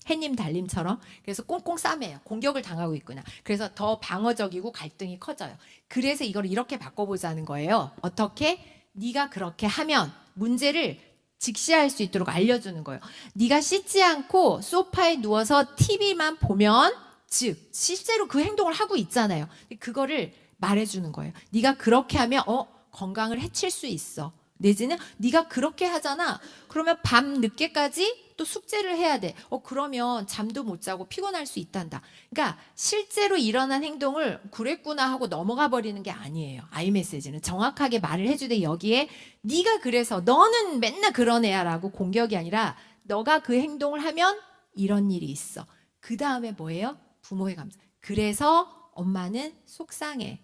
해님 달님처럼. 그래서 꽁꽁 싸매요. 공격을 당하고 있구나. 그래서 더 방어적이고 갈등이 커져요. 그래서 이걸 이렇게 바꿔보자는 거예요. 어떻게? 네가 그렇게 하면 문제를 직시할 수 있도록 알려주는 거예요. 네가 씻지 않고 소파에 누워서 TV만 보면 즉 실제로 그 행동을 하고 있잖아요. 그거를 말해주는 거예요. 네가 그렇게 하면 건강을 해칠 수 있어. 내지는 네가 그렇게 하잖아. 그러면 밤 늦게까지 또 숙제를 해야 돼. 그러면 잠도 못 자고 피곤할 수 있단다. 그러니까 실제로 일어난 행동을 그랬구나 하고 넘어가 버리는 게 아니에요. 아이 메시지는 정확하게 말을 해주되 여기에 네가 그래서 너는 맨날 그런 애야라고 공격이 아니라 너가 그 행동을 하면 이런 일이 있어. 그 다음에 뭐예요? 부모의 감정. 그래서 엄마는 속상해.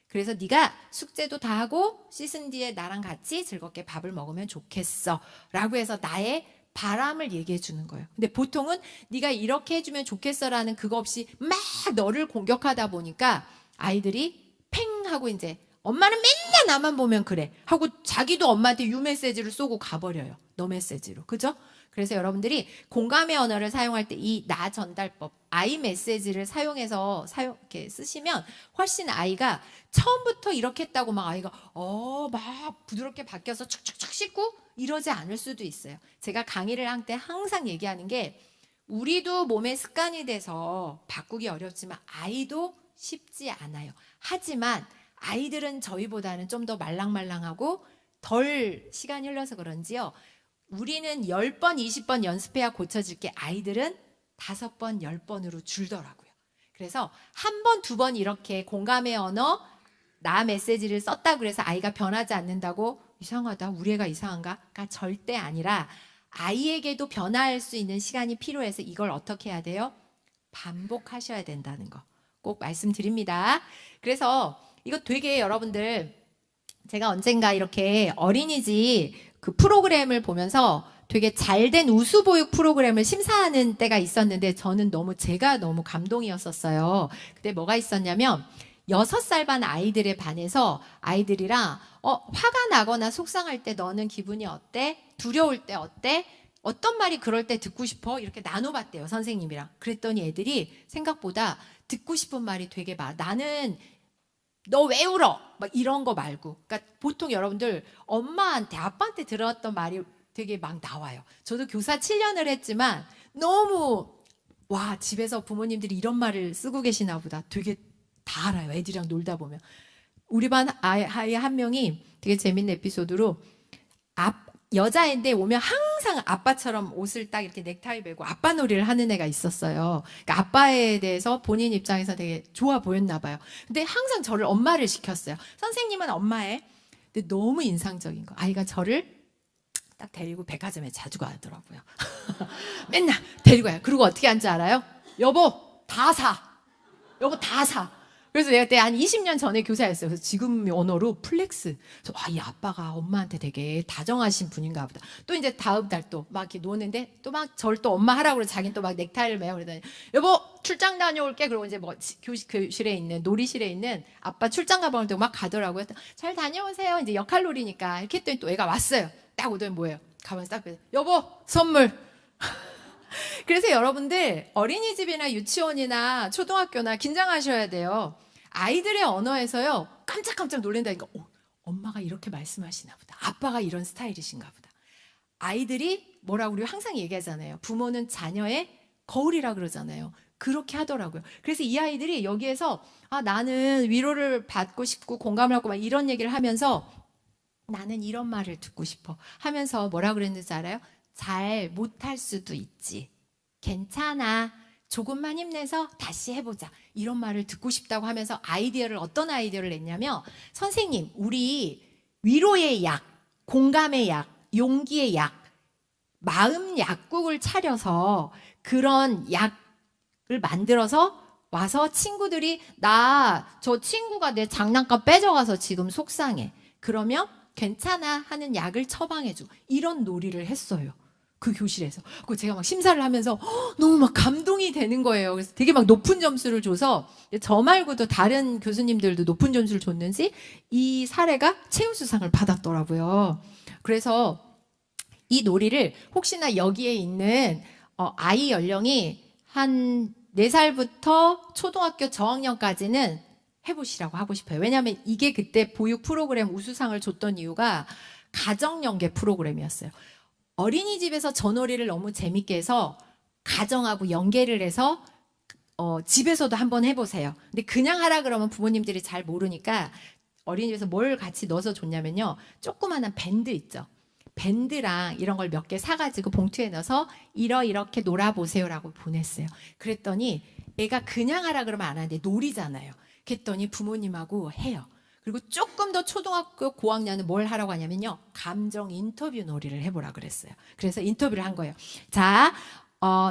그래서 네가 숙제도 다 하고 씻은 뒤에 나랑 같이 즐겁게 밥을 먹으면 좋겠어 라고 해서 나의 바람을 얘기해 주는 거예요. 근데 보통은 네가 이렇게 해주면 좋겠어라는 그거 없이 막 너를 공격하다 보니까 아이들이 팽 하고 이제 엄마는 맨날 나만 보면 그래 하고 자기도 엄마한테 유 메시지를 쏘고 가버려요. 너 메시지로. 그죠? 그래서 여러분들이 공감의 언어를 사용할 때 이 나 전달법, 아이 메시지를 사용해서 이렇게 쓰시면 훨씬 아이가 처음부터 이렇게 했다고 막 아이가 막 부드럽게 바뀌어서 축축축 씻고 이러지 않을 수도 있어요. 제가 강의를 할 때 항상 얘기하는 게 우리도 몸에 습관이 돼서 바꾸기 어렵지만 아이도 쉽지 않아요. 하지만 아이들은 저희보다는 좀 더 말랑말랑하고 덜 시간이 흘러서 그런지요. 우리는 10번, 20번 연습해야 고쳐질 게 아이들은 5번, 10번으로 줄더라고요. 그래서 한 번, 두 번 이렇게 공감의 언어, 나 메시지를 썼다 그래서 아이가 변하지 않는다고 이상하다, 우리 애가 이상한가가 절대 아니라 아이에게도 변화할 수 있는 시간이 필요해서 이걸 어떻게 해야 돼요? 반복하셔야 된다는 거 꼭 말씀드립니다. 그래서 이거 되게 여러분들 제가 언젠가 이렇게 어린이집 그 프로그램을 보면서 되게 잘된 우수보육 프로그램을 심사하는 때가 있었는데 저는 제가 너무 감동이었었어요. 그때 뭐가 있었냐면 6살 반 아이들의 반에서 아이들이랑 화가 나거나 속상할 때 너는 기분이 어때? 두려울 때 어때? 어떤 말이 그럴 때 듣고 싶어? 이렇게 나눠봤대요, 선생님이랑. 그랬더니 애들이 생각보다 듣고 싶은 말이 되게 많아. 나는 너 왜 울어? 막 이런 거 말고. 그러니까 보통 여러분들 엄마한테, 아빠한테 들었던 말이 되게 막 나와요. 저도 교사 7년을 했지만 너무 집에서 부모님들이 이런 말을 쓰고 계시나 보다. 되게 다 알아요. 애들이랑 놀다 보면. 우리 반 아이 한 명이 되게 재밌는 에피소드로 여자애인데 오면 항상 아빠처럼 옷을 딱 이렇게 넥타이 메고 아빠 놀이를 하는 애가 있었어요. 그러니까 아빠에 대해서 본인 입장에서 되게 좋아 보였나 봐요. 근데 항상 저를 엄마를 시켰어요. 선생님은 엄마애. 근데 너무 인상적인 거. 아이가 저를 딱 데리고 백화점에 자주 가더라고요. 맨날 데리고 가요. 그리고 어떻게 하는지 알아요? 여보 다 사. 여보 다 사. 그래서 내가 그때 한 20년 전에 교사였어요. 그래서 지금 언어로 플렉스. 그래서 와, 이 아빠가 엄마한테 되게 다정하신 분인가 보다. 또 이제 다음 달 또 막 이렇게 노는데 또 막 저를 또 엄마 하라고 그래서 자기는 또 막 넥타이를 매요. 그러더니 여보 출장 다녀올게. 그러고 이제 뭐 교실에 있는 놀이실에 있는 아빠 출장 가방을 들고 막 가더라고요. 잘 다녀오세요. 이제 역할놀이니까 이렇게 했더니 또 애가 왔어요. 딱 오더니 뭐예요? 가방에서 딱 빼서 여보 선물. 그래서 여러분들 어린이집이나 유치원이나 초등학교나 긴장하셔야 돼요. 아이들의 언어에서요 깜짝깜짝 놀란다니까. 엄마가 이렇게 말씀하시나 보다. 아빠가 이런 스타일이신가 보다. 아이들이 뭐라고 우리 항상 얘기하잖아요. 부모는 자녀의 거울이라 그러잖아요. 그렇게 하더라고요. 그래서 이 아이들이 여기에서 나는 위로를 받고 싶고 공감을 하고 막 이런 얘기를 하면서 나는 이런 말을 듣고 싶어 하면서 뭐라 그랬는지 알아요? 잘 못할 수도 있지. 괜찮아. 조금만 힘내서 다시 해보자. 이런 말을 듣고 싶다고 하면서 어떤 아이디어를 냈냐면 선생님, 우리 위로의 약, 공감의 약, 용기의 약, 마음 약국을 차려서 그런 약을 만들어서 와서 친구들이 저 친구가 내 장난감 뺏어가서 지금 속상해. 그러면 괜찮아 하는 약을 처방해줘. 이런 놀이를 했어요. 그 교실에서. 그 제가 막 심사를 하면서 너무 막 감동이 되는 거예요. 그래서 되게 막 높은 점수를 줘서 저 말고도 다른 교수님들도 높은 점수를 줬는지 이 사례가 최우수상을 받았더라고요. 그래서 이 놀이를 혹시나 여기에 있는 아이 연령이 한 4살부터 초등학교 저학년까지는 해보시라고 하고 싶어요. 왜냐하면 이게 그때 보육 프로그램 우수상을 줬던 이유가 가정연계 프로그램이었어요. 어린이집에서 저 놀이를 너무 재밌게 해서 가정하고 연계를 해서 집에서도 한번 해보세요. 근데 그냥 하라 그러면 부모님들이 잘 모르니까 어린이집에서 뭘 같이 넣어서 줬냐면요. 조그마한 밴드 있죠. 밴드랑 이런 걸 몇 개 사가지고 봉투에 넣어서 이렇게 놀아보세요라고 보냈어요. 그랬더니 애가 그냥 하라 그러면 안 하는데 놀이잖아요. 그랬더니 부모님하고 해요. 그리고 조금 더 초등학교 고학년은 뭘 하라고 하냐면요. 감정 인터뷰 놀이를 해보라 그랬어요. 그래서 인터뷰를 한 거예요. 자,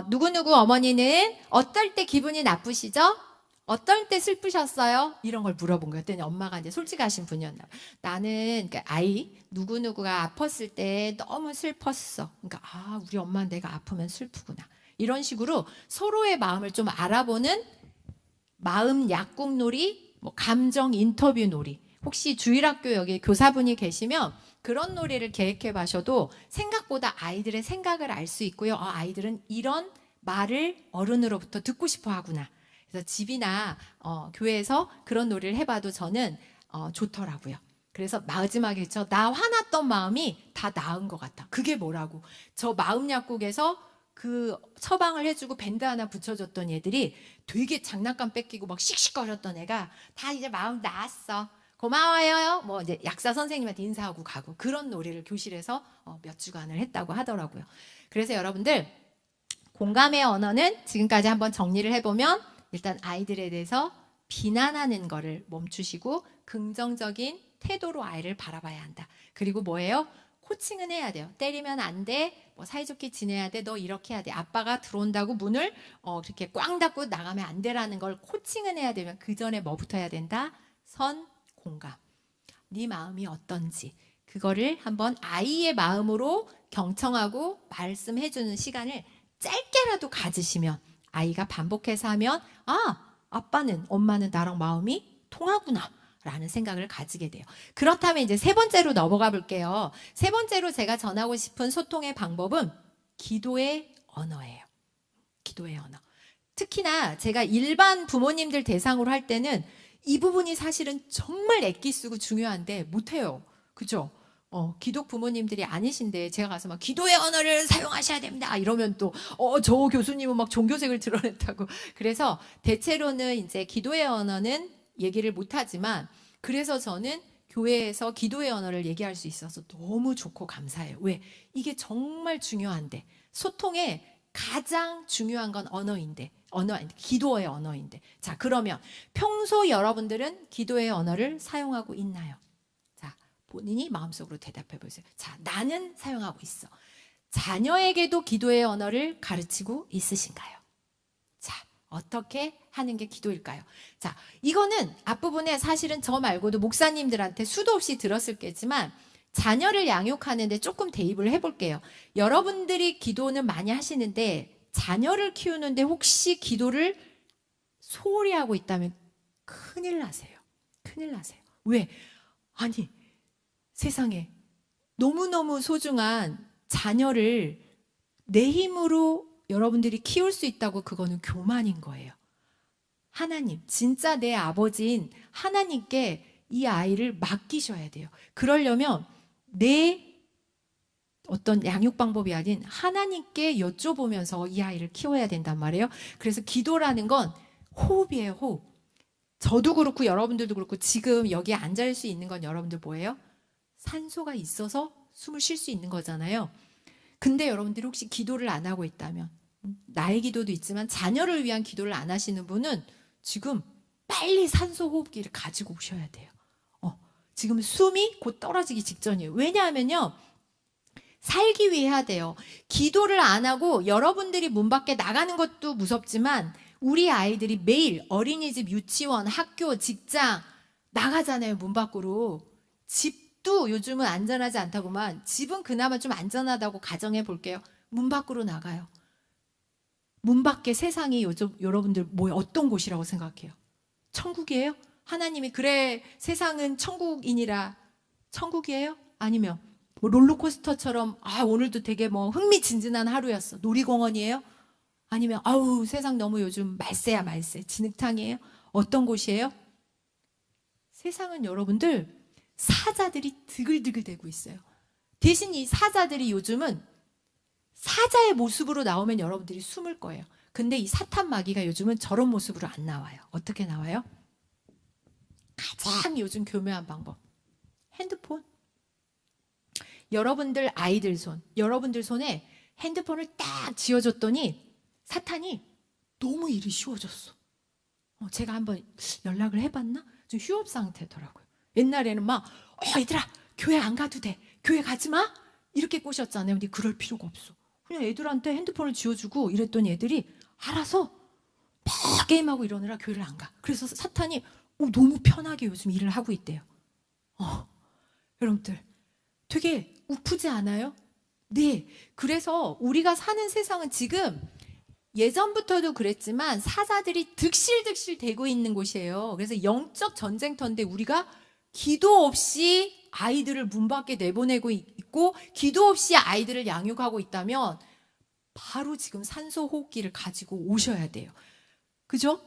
누구누구 어머니는 어떨 때 기분이 나쁘시죠? 어떨 때 슬프셨어요? 이런 걸 물어본 거예요. 그랬더니 엄마가 이제 솔직하신 분이었나 봐요. 나는 그러니까 아이 누구누구가 아팠을 때 너무 슬펐어. 그러니까 우리 엄마는 내가 아프면 슬프구나. 이런 식으로 서로의 마음을 좀 알아보는 마음 약국 놀이, 감정 인터뷰 놀이. 혹시 주일학교 여기 교사분이 계시면 그런 놀이를 계획해 봐셔도 생각보다 아이들의 생각을 알 수 있고요. 아이들은 이런 말을 어른으로부터 듣고 싶어 하구나. 그래서 집이나 교회에서 그런 놀이를 해봐도 저는 좋더라고요. 그래서 마지막에 나 화났던 마음이 다 나은 것 같아. 그게 뭐라고? 저 마음 약국에서 그 처방을 해주고 밴드 하나 붙여줬던 애들이 되게 장난감 뺏기고 막 씩씩거렸던 애가 다 이제 마음 나았어. 고마워요. 뭐 이제 약사 선생님한테 인사하고 가고 그런 놀이를 교실에서 몇 주간을 했다고 하더라고요. 그래서 여러분들 공감의 언어는 지금까지 한번 정리를 해보면 일단 아이들에 대해서 비난하는 거를 멈추시고 긍정적인 태도로 아이를 바라봐야 한다. 그리고 뭐예요? 코칭은 해야 돼요. 때리면 안 돼. 사이좋게 지내야 돼. 너 이렇게 해야 돼. 아빠가 들어온다고 문을 그렇게 꽝 닫고 나가면 안 되라는 걸 코칭은 해야 되면 그 전에 뭐부터 해야 된다? 공감. 네 마음이 어떤지 그거를 한번 아이의 마음으로 경청하고 말씀해주는 시간을 짧게라도 가지시면 아이가 반복해서 하면 아빠는 엄마는 나랑 마음이 통하구나 라는 생각을 가지게 돼요. 그렇다면 이제 3번째로 넘어가 볼게요. 3번째로 제가 전하고 싶은 소통의 방법은 기도의 언어예요. 기도의 언어. 특히나 제가 일반 부모님들 대상으로 할 때는 이 부분이 사실은 정말 애기 쓰고 중요한데 못해요. 그죠? 기독 부모님들이 아니신데 제가 가서 막 기도의 언어를 사용하셔야 됩니다. 이러면 또 저 교수님은 막 종교색을 드러냈다고. 그래서 대체로는 이제 기도의 언어는 얘기를 못하지만 그래서 저는 교회에서 기도의 언어를 얘기할 수 있어서 너무 좋고 감사해요. 왜? 이게 정말 중요한데 소통에 가장 중요한 건 기도의 언어인데. 자, 그러면 평소 여러분들은 기도의 언어를 사용하고 있나요? 자, 본인이 마음속으로 대답해 보세요. 자, 나는 사용하고 있어. 자녀에게도 기도의 언어를 가르치고 있으신가요? 자, 어떻게 하는 게 기도일까요? 자, 이거는 앞부분에 사실은 저 말고도 목사님들한테 수도 없이 들었을 거지만 자녀를 양육하는데 조금 대입을 해볼게요. 여러분들이 기도는 많이 하시는데 자녀를 키우는데 혹시 기도를 소홀히 하고 있다면 큰일 나세요. 큰일 나세요. 왜? 아니, 세상에 너무너무 소중한 자녀를 내 힘으로 여러분들이 키울 수 있다고 그거는 교만인 거예요. 하나님, 진짜 내 아버지인 하나님께 이 아이를 맡기셔야 돼요. 그러려면 내 어떤 양육 방법이 아닌 하나님께 여쭤보면서 이 아이를 키워야 된단 말이에요. 그래서 기도라는 건 호흡이에요, 호흡. 저도 그렇고 여러분들도 그렇고 지금 여기에 앉아 수 있는 건 여러분들 뭐예요? 산소가 있어서 숨을 쉴 수 있는 거잖아요. 근데 여러분들이 혹시 기도를 안 하고 있다면, 나의 기도도 있지만 자녀를 위한 기도를 안 하시는 분은 지금 빨리 산소 호흡기를 가지고 오셔야 돼요. 지금 숨이 곧 떨어지기 직전이에요. 왜냐하면요, 살기 위해 해야 돼요. 기도를 안 하고 여러분들이 문 밖에 나가는 것도 무섭지만 우리 아이들이 매일 어린이집, 유치원, 학교, 직장 나가잖아요. 문 밖으로. 집도 요즘은 안전하지 않다고만, 집은 그나마 좀 안전하다고 가정해 볼게요. 문 밖으로 나가요. 문 밖에 세상이 요즘 여러분들 어떤 곳이라고 생각해요? 천국이에요? 하나님이 그래 세상은 천국이니라 천국이에요? 아니면 뭐 롤러코스터처럼 오늘도 되게 뭐 흥미진진한 하루였어. 놀이공원이에요? 아니면 아우 세상 너무 요즘 말세야 말세. 진흙탕이에요? 어떤 곳이에요? 세상은 여러분들 사자들이 드글드글 대고 있어요. 대신 이 사자들이 요즘은 사자의 모습으로 나오면 여러분들이 숨을 거예요. 근데 이 사탄 마귀가 요즘은 저런 모습으로 안 나와요. 어떻게 나와요? 가장 요즘 교묘한 방법. 핸드폰. 여러분들 아이들 손, 여러분들 손에 핸드폰을 딱 쥐어줬더니 사탄이 너무 일이 쉬워졌어. 제가 한번 연락을 해봤나? 좀 휴업 상태더라고요. 옛날에는 막 얘들아 교회 안 가도 돼. 교회 가지 마. 이렇게 꼬셨잖아요. 근데 그럴 필요가 없어. 그냥 애들한테 핸드폰을 쥐어주고 이랬더니 애들이 알아서 막 게임하고 이러느라 교회를 안 가. 그래서 사탄이 너무 편하게 요즘 일을 하고 있대요. 여러분들 되게 우프지 않아요? 네. 그래서 우리가 사는 세상은 지금 예전부터도 그랬지만 사자들이 득실득실 되고 있는 곳이에요. 그래서 영적 전쟁터인데 우리가 기도 없이 아이들을 문 밖에 내보내고 있고 기도 없이 아이들을 양육하고 있다면 바로 지금 산소 호흡기를 가지고 오셔야 돼요. 그죠?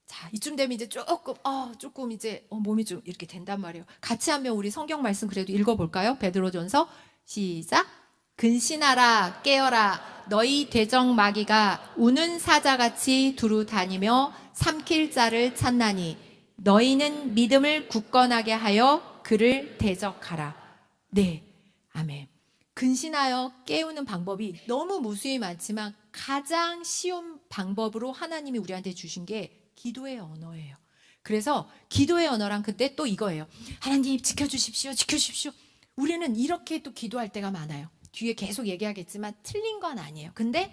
자, 이쯤 되면 이제 조금 이제 몸이 좀 이렇게 된단 말이에요. 같이 한번 우리 성경 말씀 그래도 읽어볼까요? 베드로전서 시작. 근신하라 깨어라 너희 대적 마귀가 우는 사자같이 두루 다니며 삼킬 자를 찾나니 너희는 믿음을 굳건하게 하여 그를 대적하라. 네, 아멘. 근신하여 깨우는 방법이 너무 무수히 많지만 가장 쉬운 방법으로 하나님이 우리한테 주신 게 기도의 언어예요. 그래서 기도의 언어란 그때 또 이거예요. 하나님 지켜주십시오. 지켜주십시오. 우리는 이렇게 또 기도할 때가 많아요. 뒤에 계속 얘기하겠지만 틀린 건 아니에요. 근데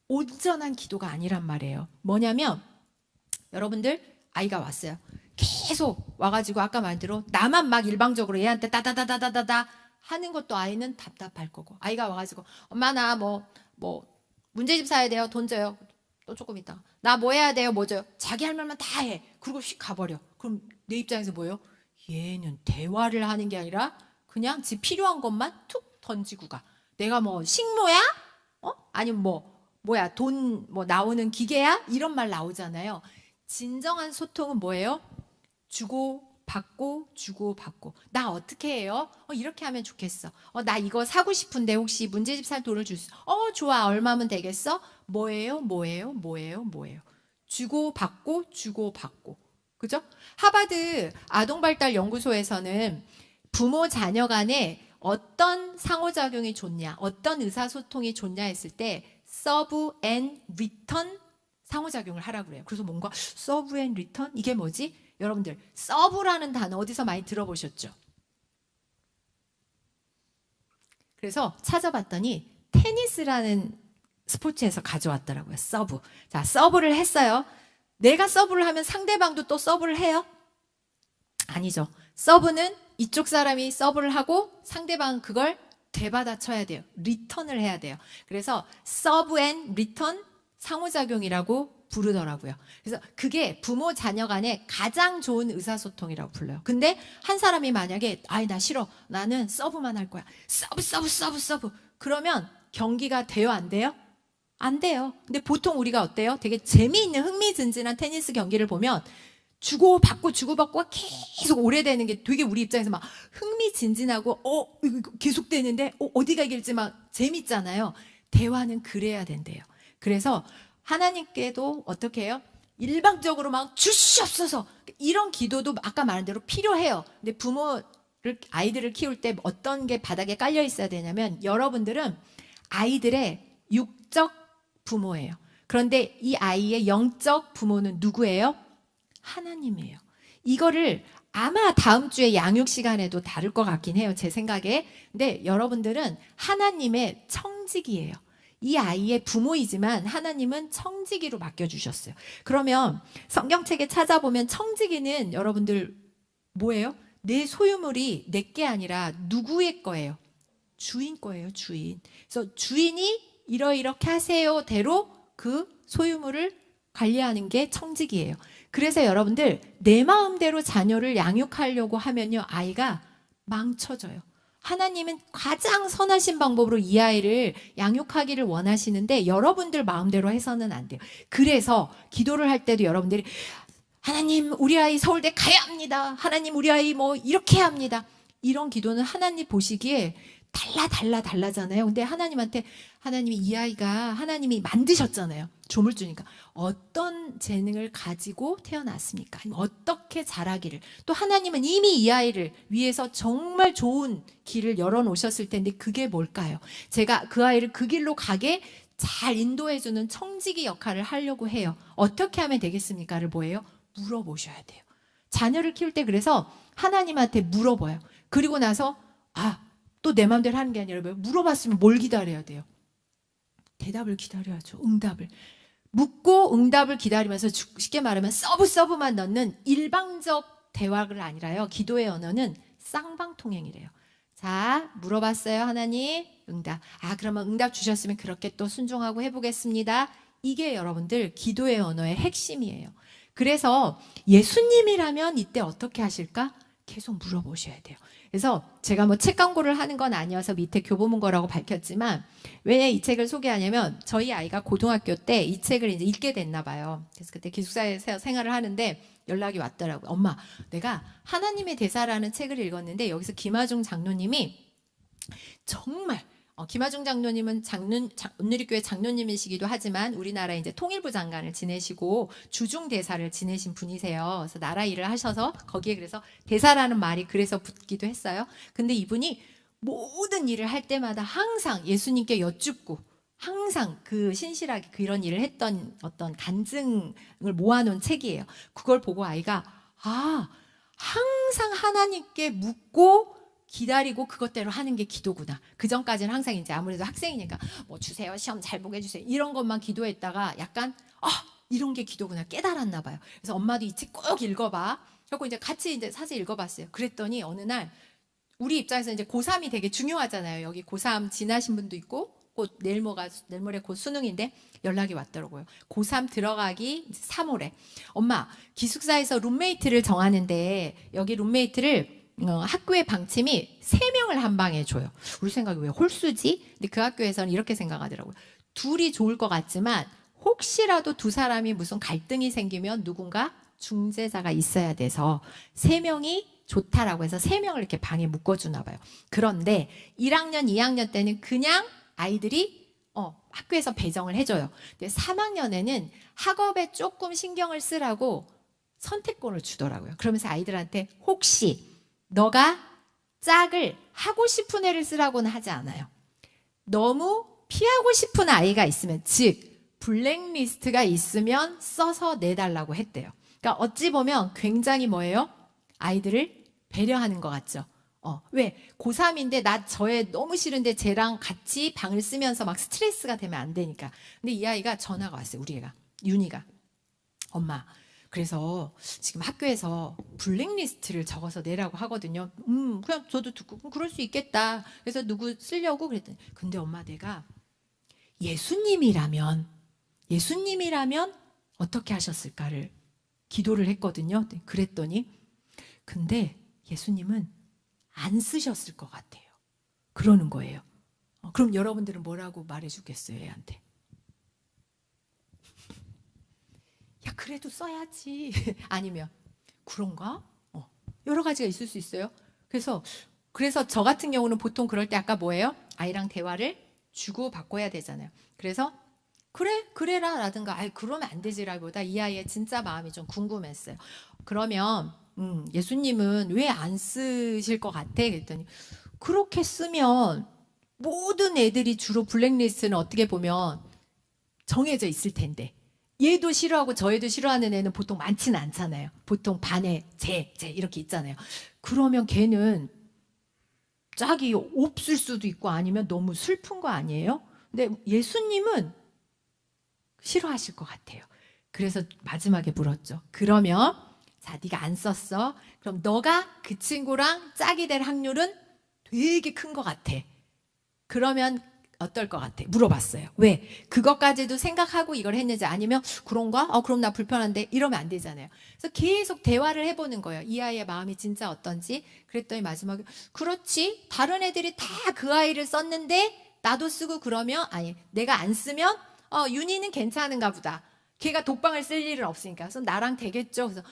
온전한 기도가 아니란 말이에요. 뭐냐면 여러분들 아이가 왔어요. 계속 와가지고 아까 말대로 나만 막 일방적으로 얘한테 따다다다다다 하는 것도 아이는 답답할 거고 아이가 와가지고 엄마 나 뭐 문제집 사야 돼요. 돈 줘요. 또 조금 있다가 나 뭐 해야 돼요. 뭐 줘요. 자기 할 말만 다 해. 그리고 휙 가버려. 그럼 내 입장에서 뭐예요? 얘는 대화를 하는 게 아니라 그냥 지 필요한 것만 툭 던지고 가. 내가 뭐 식모야? 아니면 뭐야 돈 나오는 기계야? 이런 말 나오잖아요. 진정한 소통은 뭐예요? 주고받고 주고받고. 나 어떻게 해요? 이렇게 하면 좋겠어. 나 이거 사고 싶은데 혹시 문제집 살 돈을 줄 수? 좋아. 얼마면 되겠어? 뭐예요? 주고받고 주고받고. 그죠? 하버드 아동발달연구소에서는 부모 자녀 간에 어떤 상호작용이 좋냐, 어떤 의사소통이 좋냐 했을 때 서브 앤 리턴 상호작용을 하라고 그래요. 그래서 뭔가 서브 앤 리턴? 이게 뭐지? 여러분들 서브라는 단어 어디서 많이 들어보셨죠? 그래서 찾아봤더니 테니스라는 스포츠에서 가져왔더라고요. 서브. 자, 서브를 했어요. 내가 서브를 하면 상대방도 또 서브를 해요? 아니죠. 서브는 이쪽 사람이 서브를 하고 상대방은 그걸 되받아 쳐야 돼요. 리턴을 해야 돼요. 그래서 서브 앤 리턴 상호작용이라고 부르더라고요. 그래서 그게 부모 자녀 간의 가장 좋은 의사소통이라고 불러요. 근데 한 사람이 만약에 아이 나 싫어. 나는 서브만 할 거야. 서브. 그러면 경기가 돼요, 안 돼요? 안 돼요. 근데 보통 우리가 어때요? 되게 재미있는 흥미진진한 테니스 경기를 보면 주고받고가 계속 오래되는 게 되게 우리 입장에서 막 흥미진진하고 이거 계속되는데 어디가 이길지 막 재밌잖아요. 대화는 그래야 된대요. 그래서 하나님께도 어떻게 해요? 일방적으로 막 주시옵소서 이런 기도도 아까 말한 대로 필요해요. 근데 아이들을 키울 때 어떤 게 바닥에 깔려 있어야 되냐면 여러분들은 아이들의 육적 부모예요. 그런데 이 아이의 영적 부모는 누구예요? 하나님이에요. 이거를 아마 다음 주에 양육 시간에도 다룰 것 같긴 해요. 제 생각에. 근데 여러분들은 하나님의 청지기예요. 이 아이의 부모이지만 하나님은 청지기로 맡겨주셨어요. 그러면 성경책에 찾아보면 청지기는 여러분들 뭐예요? 내 소유물이 내게 아니라 누구의 거예요? 주인 거예요, 주인. 그래서 주인이 이렇게 하세요대로 그 소유물을 관리하는 게 청지기예요. 그래서 여러분들 내 마음대로 자녀를 양육하려고 하면요, 아이가 망쳐져요. 하나님은 가장 선하신 방법으로 이 아이를 양육하기를 원하시는데 여러분들 마음대로 해서는 안 돼요. 그래서 기도를 할 때도 여러분들이 하나님 우리 아이 서울대 가야 합니다. 하나님 우리 아이 뭐 이렇게 해야 합니다. 이런 기도는 하나님 보시기에 달라잖아요. 근데 하나님이 이 아이가 하나님이 만드셨잖아요. 조물주니까. 어떤 재능을 가지고 태어났습니까? 아니면 어떻게 자라기를. 또 하나님은 이미 이 아이를 위해서 정말 좋은 길을 열어놓으셨을 텐데 그게 뭘까요? 제가 그 아이를 그 길로 가게 잘 인도해주는 청지기 역할을 하려고 해요. 어떻게 하면 되겠습니까를 뭐예요? 물어보셔야 돼요. 자녀를 키울 때 그래서 하나님한테 물어봐요. 그리고 나서 또 내 마음대로 하는 게 아니라 물어봤으면 뭘 기다려야 돼요? 대답을 기다려야죠. 응답을. 묻고 응답을 기다리면서 쉽게 말하면 서브만 넣는 일방적 대화가 아니라요. 기도의 언어는 쌍방통행이래요. 자, 물어봤어요, 하나님. 응답. 그러면 응답 주셨으면 그렇게 또 순종하고 해보겠습니다. 이게 여러분들 기도의 언어의 핵심이에요. 그래서 예수님이라면 이때 어떻게 하실까? 계속 물어보셔야 돼요. 그래서 제가 뭐 책 광고를 하는 건 아니어서 밑에 교보문 거라고 밝혔지만 왜 이 책을 소개하냐면 저희 아이가 고등학교 때 이 책을 이제 읽게 됐나 봐요. 그래서 그때 기숙사에서 생활을 하는데 연락이 왔더라고요. 엄마, 내가 하나님의 대사라는 책을 읽었는데 여기서 김하중 장로님이 정말 김하중 장로님은 온누리교회 장로님이시기도 하지만 우리나라 이제 통일부 장관을 지내시고 주중 대사를 지내신 분이세요. 그래서 나라 일을 하셔서 거기에 그래서 대사라는 말이 그래서 붙기도 했어요. 근데 이분이 모든 일을 할 때마다 항상 예수님께 여쭙고 항상 그 신실하게 그런 일을 했던 어떤 간증을 모아놓은 책이에요. 그걸 보고 아이가 항상 하나님께 묻고 기다리고 그것대로 하는 게 기도구나. 그 전까지는 항상 이제 아무래도 학생이니까 뭐 주세요, 시험 잘 보게 해주세요 이런 것만 기도했다가 약간 이런 게 기도구나 깨달았나 봐요. 그래서 엄마도 이 책 꼭 읽어봐. 그래서 이제 같이 이제 사서 읽어봤어요. 그랬더니 어느 날 우리 입장에서 이제 고3이 되게 중요하잖아요. 여기 고3 지나신 분도 있고 내일 모레 곧 수능인데 연락이 왔더라고요. 고3 들어가기 3월에 엄마 기숙사에서 룸메이트를 정하는데 여기 룸메이트를 학교의 방침이 3명을 한 방에 줘요. 우리 생각이 왜 홀수지? 근데 그 학교에서는 이렇게 생각하더라고요. 둘이 좋을 것 같지만 혹시라도 두 사람이 무슨 갈등이 생기면 누군가 중재자가 있어야 돼서 3명이 좋다라고 해서 3명을 이렇게 방에 묶어주나 봐요. 그런데 1학년, 2학년 때는 그냥 아이들이 학교에서 배정을 해줘요. 근데 3학년에는 학업에 조금 신경을 쓰라고 선택권을 주더라고요. 그러면서 아이들한테 혹시 너가 짝을 하고 싶은 애를 쓰라고는 하지 않아요. 너무 피하고 싶은 아이가 있으면 즉 블랙리스트가 있으면 써서 내달라고 했대요. 그러니까 어찌 보면 굉장히 뭐예요? 아이들을 배려하는 것 같죠. 왜? 고3인데 나 저애 너무 싫은데 쟤랑 같이 방을 쓰면서 막 스트레스가 되면 안 되니까. 근데 이 아이가 전화가 왔어요. 우리 애가. 윤희가. 엄마, 그래서 지금 학교에서 블랙리스트를 적어서 내라고 하거든요. 그냥 저도 듣고 그럴 수 있겠다. 그래서 누구 쓰려고 그랬더니 근데 엄마 내가 예수님이라면 어떻게 하셨을까를 기도를 했거든요. 그랬더니 근데 예수님은 안 쓰셨을 것 같아요. 그러는 거예요. 그럼 여러분들은 뭐라고 말해주겠어요, 애한테? 야, 그래도 써야지. 아니면 그런가? 여러 가지가 있을 수 있어요. 그래서 저 같은 경우는 보통 그럴 때 아까 뭐예요? 아이랑 대화를 주고 받고 해야 되잖아요. 그래서 그래라 라든가 그러면 안 되지라기보다 이 아이의 진짜 마음이 좀 궁금했어요. 그러면 예수님은 왜 안 쓰실 것 같아? 그랬더니 그렇게 쓰면 모든 애들이 주로 블랙리스트는 어떻게 보면 정해져 있을 텐데 얘도 싫어하고 저 애도 싫어하는 애는 보통 많지는 않잖아요. 보통 반에 쟤 이렇게 있잖아요. 그러면 걔는 짝이 없을 수도 있고 아니면 너무 슬픈 거 아니에요? 근데 예수님은 싫어하실 것 같아요. 그래서 마지막에 물었죠. 그러면 자, 네가 안 썼어. 그럼 너가 그 친구랑 짝이 될 확률은 되게 큰 것 같아. 그러면 어떨 것 같아? 물어봤어요. 왜? 그것까지도 생각하고 이걸 했는지 아니면 그런가? 그럼 나 불편한데 이러면 안 되잖아요. 그래서 계속 대화를 해보는 거예요. 이 아이의 마음이 진짜 어떤지. 그랬더니 마지막에 그렇지. 다른 애들이 다 그 아이를 썼는데 나도 쓰고 그러면 아니 내가 안 쓰면 윤희는 괜찮은가 보다. 걔가 독방을 쓸 일은 없으니까. 그래서 나랑 되겠죠. 그래서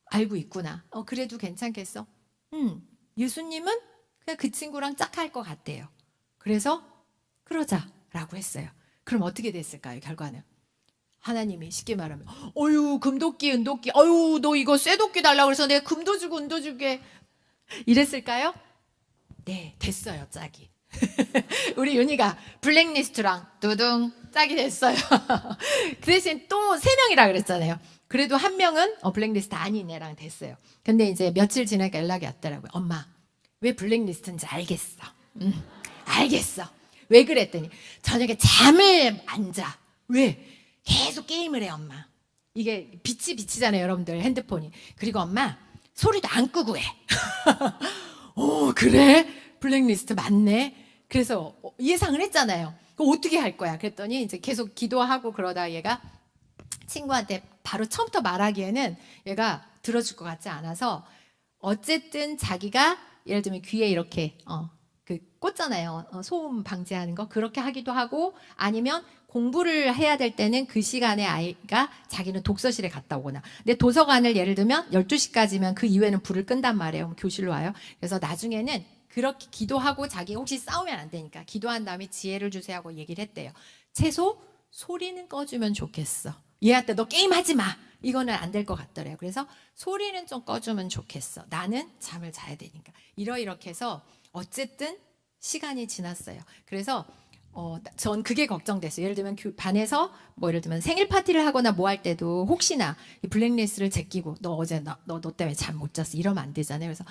알고 있구나. 그래도 괜찮겠어. 예수님은 그냥 그 친구랑 짝할 것 같대요. 그래서 그러자라고 했어요. 그럼 어떻게 됐을까요? 결과는 하나님이 쉽게 말하면 어유 금도끼 은도끼 어유 너 이거 쇠도끼 달라고 그래서 내가 금도 주고 은도 주게 이랬을까요? 네, 됐어요. 짝이. 우리 윤희가 블랙리스트랑 두둥 짝이 됐어요. 그 대신 또 3명이라 그랬잖아요. 그래도 한 명은 블랙리스트 아닌 애랑 됐어요. 근데 이제 며칠 지나니까 연락이 왔더라고요. 엄마, 왜 블랙리스트인지 알겠어. 알겠어. 왜 그랬더니 저녁에 잠을 안 자. 왜? 계속 게임을 해, 엄마. 이게 빛이잖아요, 여러분들 핸드폰이. 그리고 엄마 소리도 안 끄고 해. 그래? 블랙리스트 맞네. 그래서 예상을 했잖아요. 그럼 어떻게 할 거야? 그랬더니 이제 계속 기도하고 그러다 얘가 친구한테 바로 처음부터 말하기에는 얘가 들어줄 것 같지 않아서 어쨌든 자기가 예를 들면 귀에 이렇게 꽂잖아요. 소음 방지하는 거 그렇게 하기도 하고 아니면 공부를 해야 될 때는 그 시간에 아이가 자기는 독서실에 갔다 오거나 근데 도서관을 예를 들면 12시까지면 그 이후에는 불을 끈단 말이에요. 교실로 와요. 그래서 나중에는 그렇게 기도하고 자기 혹시 싸우면 안 되니까 기도한 다음에 지혜를 주세요 하고 얘기를 했대요. 최소 소리는 꺼주면 좋겠어. 얘한테 너 게임하지 마. 이거는 안 될 것 같더래요. 그래서 소리는 좀 꺼주면 좋겠어. 나는 잠을 자야 되니까. 이렇게 해서 어쨌든 시간이 지났어요. 그래서 전 그게 걱정됐어요. 예를 들면 반에서 뭐 예를 들면 생일 파티를 하거나 뭐 할 때도 혹시나 이 블랙리스트를 제끼고 너 어제 너 때문에 잠 못 잤어 이러면 안 되잖아요. 그래서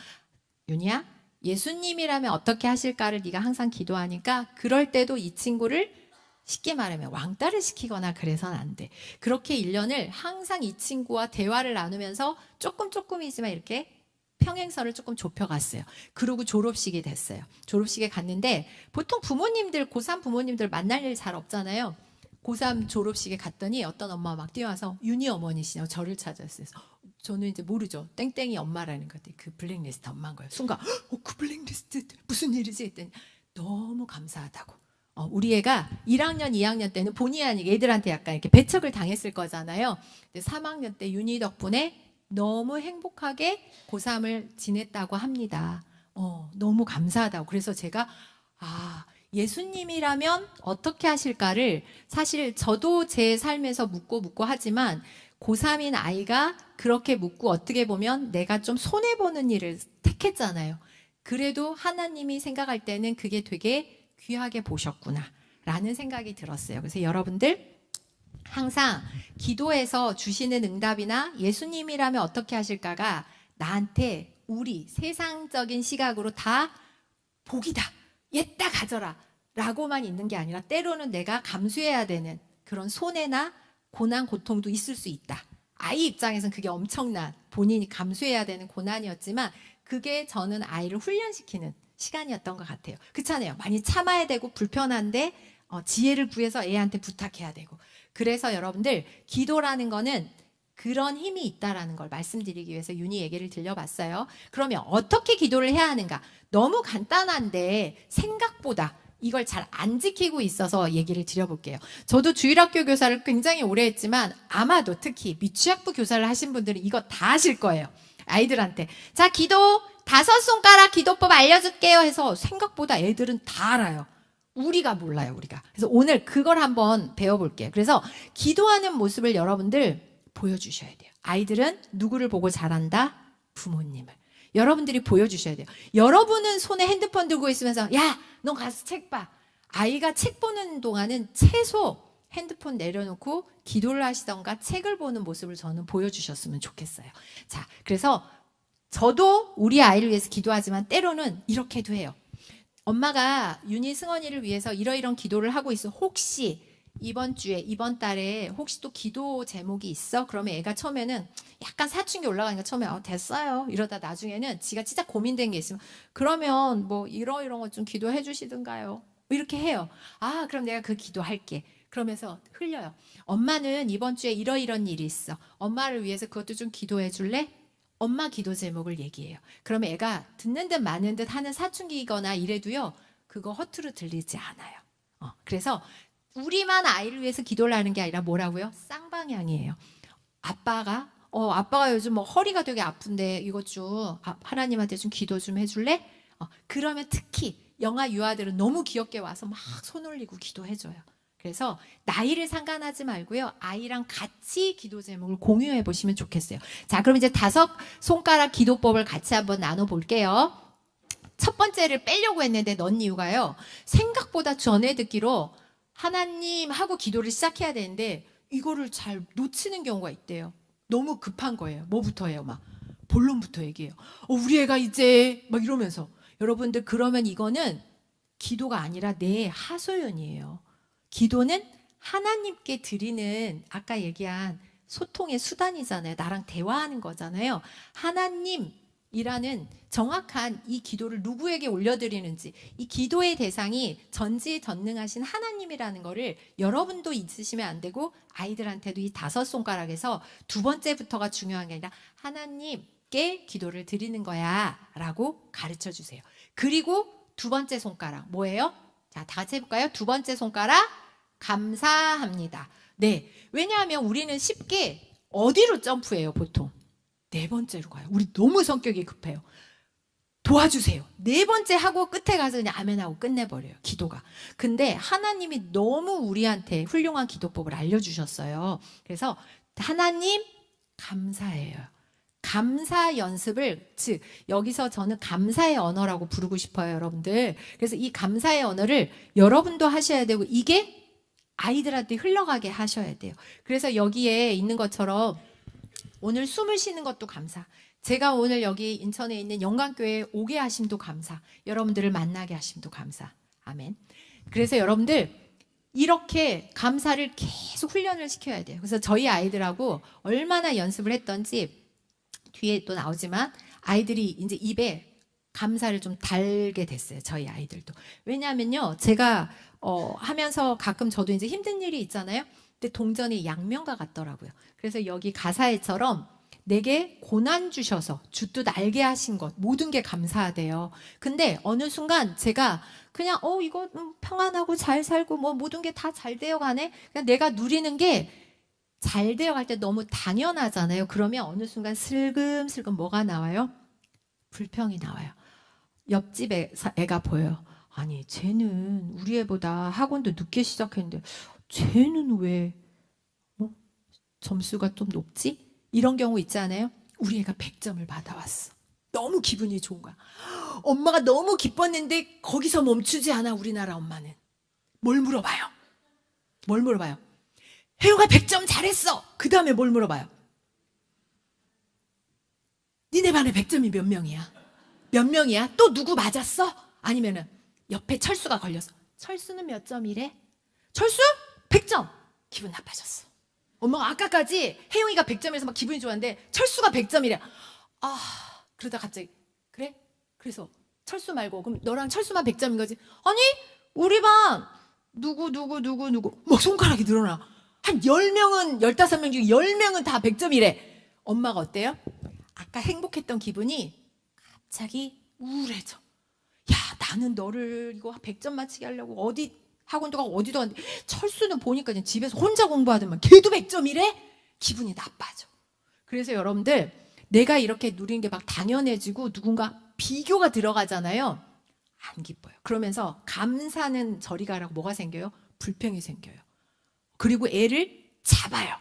윤희야 예수님이라면 어떻게 하실까를 네가 항상 기도하니까 그럴 때도 이 친구를 쉽게 말하면 왕따를 시키거나 그래서는 안 돼. 그렇게 1년을 항상 이 친구와 대화를 나누면서 조금이지만 이렇게 평행선을 조금 좁혀갔어요. 그리고 졸업식이 됐어요. 졸업식에 갔는데 보통 부모님들 고3 부모님들 만날 일 잘 없잖아요. 고3 졸업식에 갔더니 어떤 엄마가 막 뛰어와서 윤희 어머니시냐고 저를 찾았어요. 저는 이제 모르죠. 땡땡이 엄마라는 것 같아요. 그 블랙리스트 엄마인 거예요. 순간 그 블랙리스트 무슨 일이지 했더니 너무 감사하다고. 우리 애가 1학년, 2학년 때는 본의 아니게 애들한테 약간 이렇게 배척을 당했을 거잖아요. 근데 3학년 때 윤희 덕분에 너무 행복하게 고3을 지냈다고 합니다. 너무 감사하다고. 그래서 제가 예수님이라면 어떻게 하실까를 사실 저도 제 삶에서 묻고 하지만 고3인 아이가 그렇게 묻고 어떻게 보면 내가 좀 손해보는 일을 택했잖아요. 그래도 하나님이 생각할 때는 그게 되게 귀하게 보셨구나 라는 생각이 들었어요. 그래서 여러분들 항상 기도에서 주시는 응답이나 예수님이라면 어떻게 하실까가 나한테 우리 세상적인 시각으로 다 복이다, 옛다 가져라 라고만 있는 게 아니라 때로는 내가 감수해야 되는 그런 손해나 고난, 고통도 있을 수 있다. 아이 입장에서는 그게 엄청난 본인이 감수해야 되는 고난이었지만 그게 저는 아이를 훈련시키는 시간이었던 것 같아요. 그렇잖아요. 많이 참아야 되고 불편한데 지혜를 구해서 애한테 부탁해야 되고. 그래서 여러분들 기도라는 거는 그런 힘이 있다라는 걸 말씀드리기 위해서 윤희 얘기를 들려봤어요. 그러면 어떻게 기도를 해야 하는가? 너무 간단한데 생각보다 이걸 잘 안 지키고 있어서 얘기를 드려볼게요. 저도 주일학교 교사를 굉장히 오래 했지만 아마도 특히 미취학부 교사를 하신 분들은 이거 다 아실 거예요. 아이들한테 자 기도 5손가락 기도법 알려줄게요 해서 생각보다 애들은 다 알아요. 우리가 몰라요, 우리가. 그래서 오늘 그걸 한번 배워볼게요. 그래서 기도하는 모습을 여러분들 보여주셔야 돼요. 아이들은 누구를 보고 자란다? 부모님을. 여러분들이 보여주셔야 돼요. 여러분은 손에 핸드폰 들고 있으면서 야, 너 가서 책 봐. 아이가 책 보는 동안은 최소 핸드폰 내려놓고 기도를 하시던가 책을 보는 모습을 저는 보여주셨으면 좋겠어요. 자, 그래서 저도 우리 아이를 위해서 기도하지만 때로는 이렇게도 해요. 엄마가 윤희 승원이를 위해서 이러이런 기도를 하고 있어. 혹시 이번 주에 이번 달에 혹시 또 기도 제목이 있어? 그러면 애가 처음에는 약간 사춘기 올라가니까 처음에 됐어요 이러다 나중에는 지가 진짜 고민된 게 있으면 그러면 뭐 이런 거 좀 기도해 주시든가요 이렇게 해요. 아 그럼 내가 그 기도할게 그러면서 흘려요. 엄마는 이번 주에 이러이런 일이 있어. 엄마를 위해서 그것도 좀 기도해 줄래? 엄마 기도 제목을 얘기해요. 그러면 애가 듣는 듯 마는 듯 하는 사춘기거나 이래도요 그거 허투루 들리지 않아요. 그래서 우리만 아이를 위해서 기도를 하는 게 아니라 뭐라고요? 쌍방향이에요. 아빠가 요즘 뭐 허리가 되게 아픈데 이것 좀 하나님한테 좀 기도 좀 해줄래? 그러면 특히 영아 유아들은 너무 귀엽게 와서 막 손 올리고 기도해줘요. 그래서 나이를 상관하지 말고요. 아이랑 같이 기도 제목을 공유해 보시면 좋겠어요. 자, 그럼 이제 5손가락 기도법을 같이 한번 나눠볼게요. 첫 번째를 빼려고 했는데 넣은 이유가요. 생각보다 전에 듣기로 하나님 하고 기도를 시작해야 되는데 이거를 잘 놓치는 경우가 있대요. 너무 급한 거예요. 뭐부터 해요? 막 본론부터 얘기해요. 우리 애가 이제 막 이러면서 여러분들 그러면 이거는 기도가 아니라 내 하소연이에요. 기도는 하나님께 드리는 아까 얘기한 소통의 수단이잖아요. 나랑 대화하는 거잖아요. 하나님이라는 정확한 이 기도를 누구에게 올려드리는지 이 기도의 대상이 전지전능하신 하나님이라는 거를 여러분도 잊으시면 안 되고 아이들한테도 이 5손가락에서 두 번째부터가 중요한 게 아니라 하나님께 기도를 드리는 거야 라고 가르쳐 주세요. 그리고 두 번째 손가락 뭐예요? 자, 다 같이 해볼까요? 두 번째 손가락 감사합니다. 네, 왜냐하면 우리는 쉽게 어디로 점프해요 보통? 네 번째로 가요. 우리 너무 성격이 급해요. 도와주세요. 네 번째 하고 끝에 가서 그냥 아멘하고 끝내버려요. 기도가. 근데 하나님이 너무 우리한테 훌륭한 기도법을 알려주셨어요. 그래서 하나님 감사해요. 감사 연습을 즉 여기서 저는 감사의 언어라고 부르고 싶어요. 여러분들. 그래서 이 감사의 언어를 여러분도 하셔야 되고 이게 아이들한테 흘러가게 하셔야 돼요. 그래서 여기에 있는 것처럼 오늘 숨을 쉬는 것도 감사. 제가 오늘 여기 인천에 있는 영광교회에 오게 하심도 감사. 여러분들을 만나게 하심도 감사. 아멘. 그래서 여러분들 이렇게 감사를 계속 훈련을 시켜야 돼요. 그래서 저희 아이들하고 얼마나 연습을 했던지 뒤에 또 나오지만 아이들이 이제 입에 감사를 좀 달게 됐어요. 저희 아이들도. 왜냐하면요. 제가 하면서 가끔 저도 이제 힘든 일이 있잖아요. 근데 동전이 양면과 같더라고요. 그래서 여기 가사에처럼 내게 고난 주셔서 주뜻 알게 하신 것 모든 게 감사하대요. 근데 어느 순간 제가 그냥 이거 평안하고 잘 살고 뭐 모든 게 다 잘 되어가네. 그냥 내가 누리는 게 잘 되어갈 때 너무 당연하잖아요. 그러면 어느 순간 슬금슬금 뭐가 나와요? 불평이 나와요. 옆집 애가 보여요. 아니 쟤는 우리 애보다 학원도 늦게 시작했는데 쟤는 왜 점수가 좀 높지? 이런 경우 있잖아요. 우리 애가 100점을 받아왔어. 너무 기분이 좋은 거야. 엄마가 너무 기뻤는데 거기서 멈추지 않아. 우리나라 엄마는. 뭘 물어봐요? 뭘 물어봐요? 혜영아 100점 잘했어. 그 다음에 뭘 물어봐요? 니네 반에 100점이 몇 명이야? 몇 명이야? 또 누구 맞았어? 아니면은 옆에 철수가 걸렸어. 철수는 몇 점이래? 철수? 100점. 기분 나빠졌어. 엄마가 아까까지 혜영이가 100점이라서 막 기분이 좋았는데 철수가 100점이래. 그러다 갑자기 그래? 그래서 철수 말고 그럼 너랑 철수만 100점인 거지? 아니 우리 반 누구 막 손가락이 늘어나. 한 10명은 15명 중에 10명은 다 100점이래. 엄마가 어때요? 아까 행복했던 기분이 갑자기 우울해져. 야 나는 너를 이거 100점 맞히게 하려고 어디 학원도 가고 어디도 갔는데 철수는 보니까 그냥 집에서 혼자 공부하더만 걔도 100점이래? 기분이 나빠져. 그래서 여러분들 내가 이렇게 누리는 게 막 당연해지고 누군가 비교가 들어가잖아요. 안 기뻐요. 그러면서 감사는 저리 가라고 뭐가 생겨요? 불평이 생겨요. 그리고 애를 잡아요.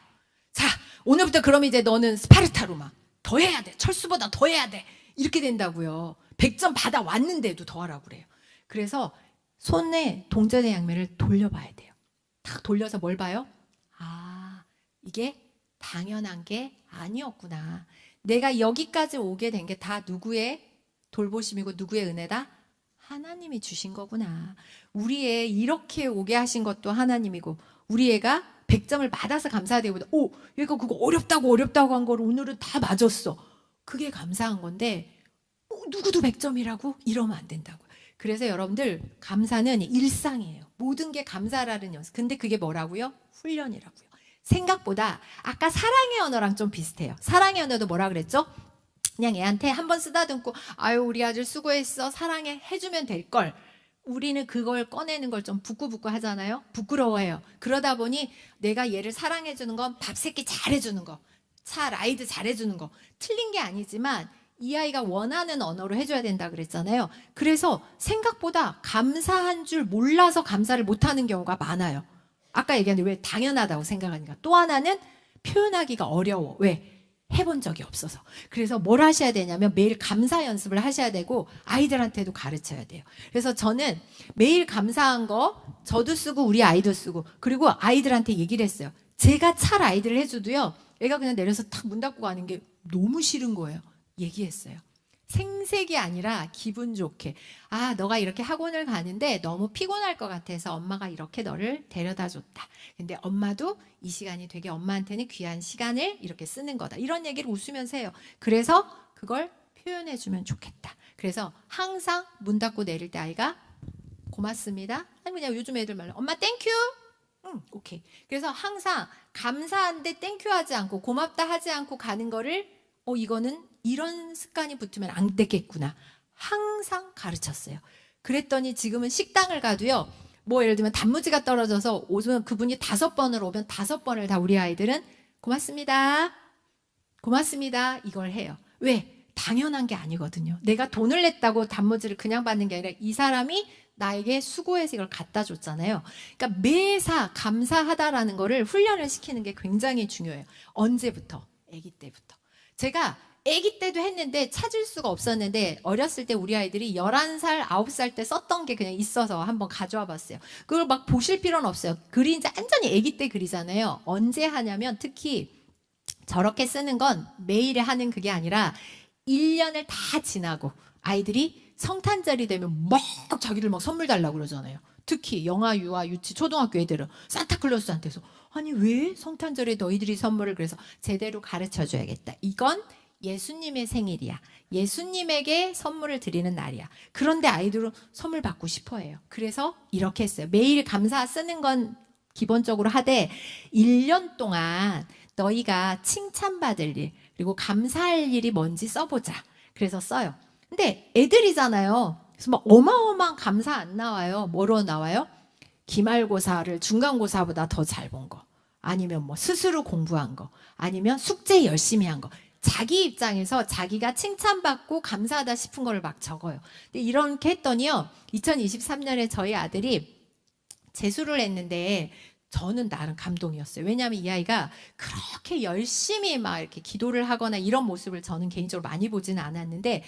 자 오늘부터 그럼 이제 너는 스파르타로 막 더 해야 돼. 철수보다 더 해야 돼. 이렇게 된다고요. 100점 받아왔는데도 더 하라고 그래요. 그래서 손에 동전의 양면을 돌려봐야 돼요. 딱 돌려서 뭘 봐요? 이게 당연한 게 아니었구나. 내가 여기까지 오게 된 게 다 누구의 돌보심이고 누구의 은혜다? 하나님이 주신 거구나. 우리 애 이렇게 오게 하신 것도 하나님이고 우리 애가 100점을 받아서 감사되고 얘가 그거 어렵다고 한 거를 오늘은 다 맞았어. 그게 감사한 건데 누구도 100점이라고? 이러면 안 된다고. 그래서 여러분들 감사는 일상이에요. 모든 게 감사라는 연습. 근데 그게 뭐라고요? 훈련이라고요. 생각보다 아까 사랑의 언어랑 좀 비슷해요. 사랑의 언어도 뭐라 그랬죠? 그냥 애한테 한번 쓰다듬고 아유 우리 아들 수고했어 사랑해 해주면 될걸. 우리는 그걸 꺼내는 걸 좀 부끄부끄 하잖아요. 부끄러워해요. 그러다 보니 내가 얘를 사랑해주는 건 밥 새끼 잘해주는 거, 차 라이드 잘해주는 거 틀린 게 아니지만 이 아이가 원하는 언어로 해줘야 된다 그랬잖아요. 그래서 생각보다 감사한 줄 몰라서 감사를 못하는 경우가 많아요. 아까 얘기한 왜 당연하다고 생각하니까. 또 하나는 표현하기가 어려워. 왜? 해본 적이 없어서. 그래서 뭘 하셔야 되냐면 매일 감사 연습을 하셔야 되고 아이들한테도 가르쳐야 돼요. 그래서 저는 매일 감사한 거 저도 쓰고 우리 아이도 쓰고 그리고 아이들한테 얘기를 했어요. 제가 차 라이드를 해줘도요. 애가 그냥 내려서 탁 문 닫고 가는 게 너무 싫은 거예요. 얘기했어요. 생색이 아니라 기분 좋게. 너가 이렇게 학원을 가는데 너무 피곤할 것 같아서 엄마가 이렇게 너를 데려다 줬다. 근데 엄마도 이 시간이 되게 엄마한테는 귀한 시간을 이렇게 쓰는 거다. 이런 얘기를 웃으면서 해요. 그래서 그걸 표현해 주면 좋겠다. 그래서 항상 문 닫고 내릴 때 아이가 고맙습니다. 아니 그냥 요즘 애들 말로 엄마 땡큐. 오케이. 그래서 항상 감사한데 땡큐 하지 않고 고맙다 하지 않고 가는 거를 이거는 이런 습관이 붙으면 안 되겠구나. 항상 가르쳤어요. 그랬더니 지금은 식당을 가도요. 뭐 예를 들면 단무지가 떨어져서 오면 그분이 5번을 오면 5번을 다 우리 아이들은 고맙습니다. 고맙습니다. 이걸 해요. 왜? 당연한 게 아니거든요. 내가 돈을 냈다고 단무지를 그냥 받는 게 아니라 이 사람이 나에게 수고해서 이걸 갖다 줬잖아요. 그러니까 매사 감사하다라는 거를 훈련을 시키는 게 굉장히 중요해요. 언제부터? 아기 때부터. 제가 아기 때도 했는데 찾을 수가 없었는데 어렸을 때 우리 아이들이 11살, 9살 때 썼던 게 그냥 있어서 한번 가져와 봤어요. 그걸 막 보실 필요는 없어요. 글이 이제 완전히 아기 때 글이잖아요. 언제 하냐면 특히 저렇게 쓰는 건 매일 하는 그게 아니라 1년을 다 지나고 아이들이 성탄절이 되면 막 자기를 막 선물 달라고 그러잖아요. 특히 영아, 유아, 유치, 초등학교 애들은 산타클로스한테서 아니 왜 성탄절에 너희들이 선물을 그래서 제대로 가르쳐줘야겠다. 이건 예수님의 생일이야. 예수님에게 선물을 드리는 날이야. 그런데 아이들은 선물 받고 싶어 해요. 그래서 이렇게 했어요. 매일 감사 쓰는 건 기본적으로 하되 1년 동안 너희가 칭찬받을 일 그리고 감사할 일이 뭔지 써보자. 그래서 써요. 근데 애들이잖아요. 그래서 막 어마어마한 감사 안 나와요. 뭐로 나와요? 기말고사를 중간고사보다 더 잘 본 거. 아니면 뭐 스스로 공부한 거. 아니면 숙제 열심히 한 거. 자기 입장에서 자기가 칭찬받고 감사하다 싶은 거를 막 적어요. 근데 이렇게 했더니요. 2023년에 저희 아들이 재수를 했는데 저는 나름 감동이었어요. 왜냐하면 이 아이가 그렇게 열심히 막 이렇게 기도를 하거나 이런 모습을 저는 개인적으로 많이 보지는 않았는데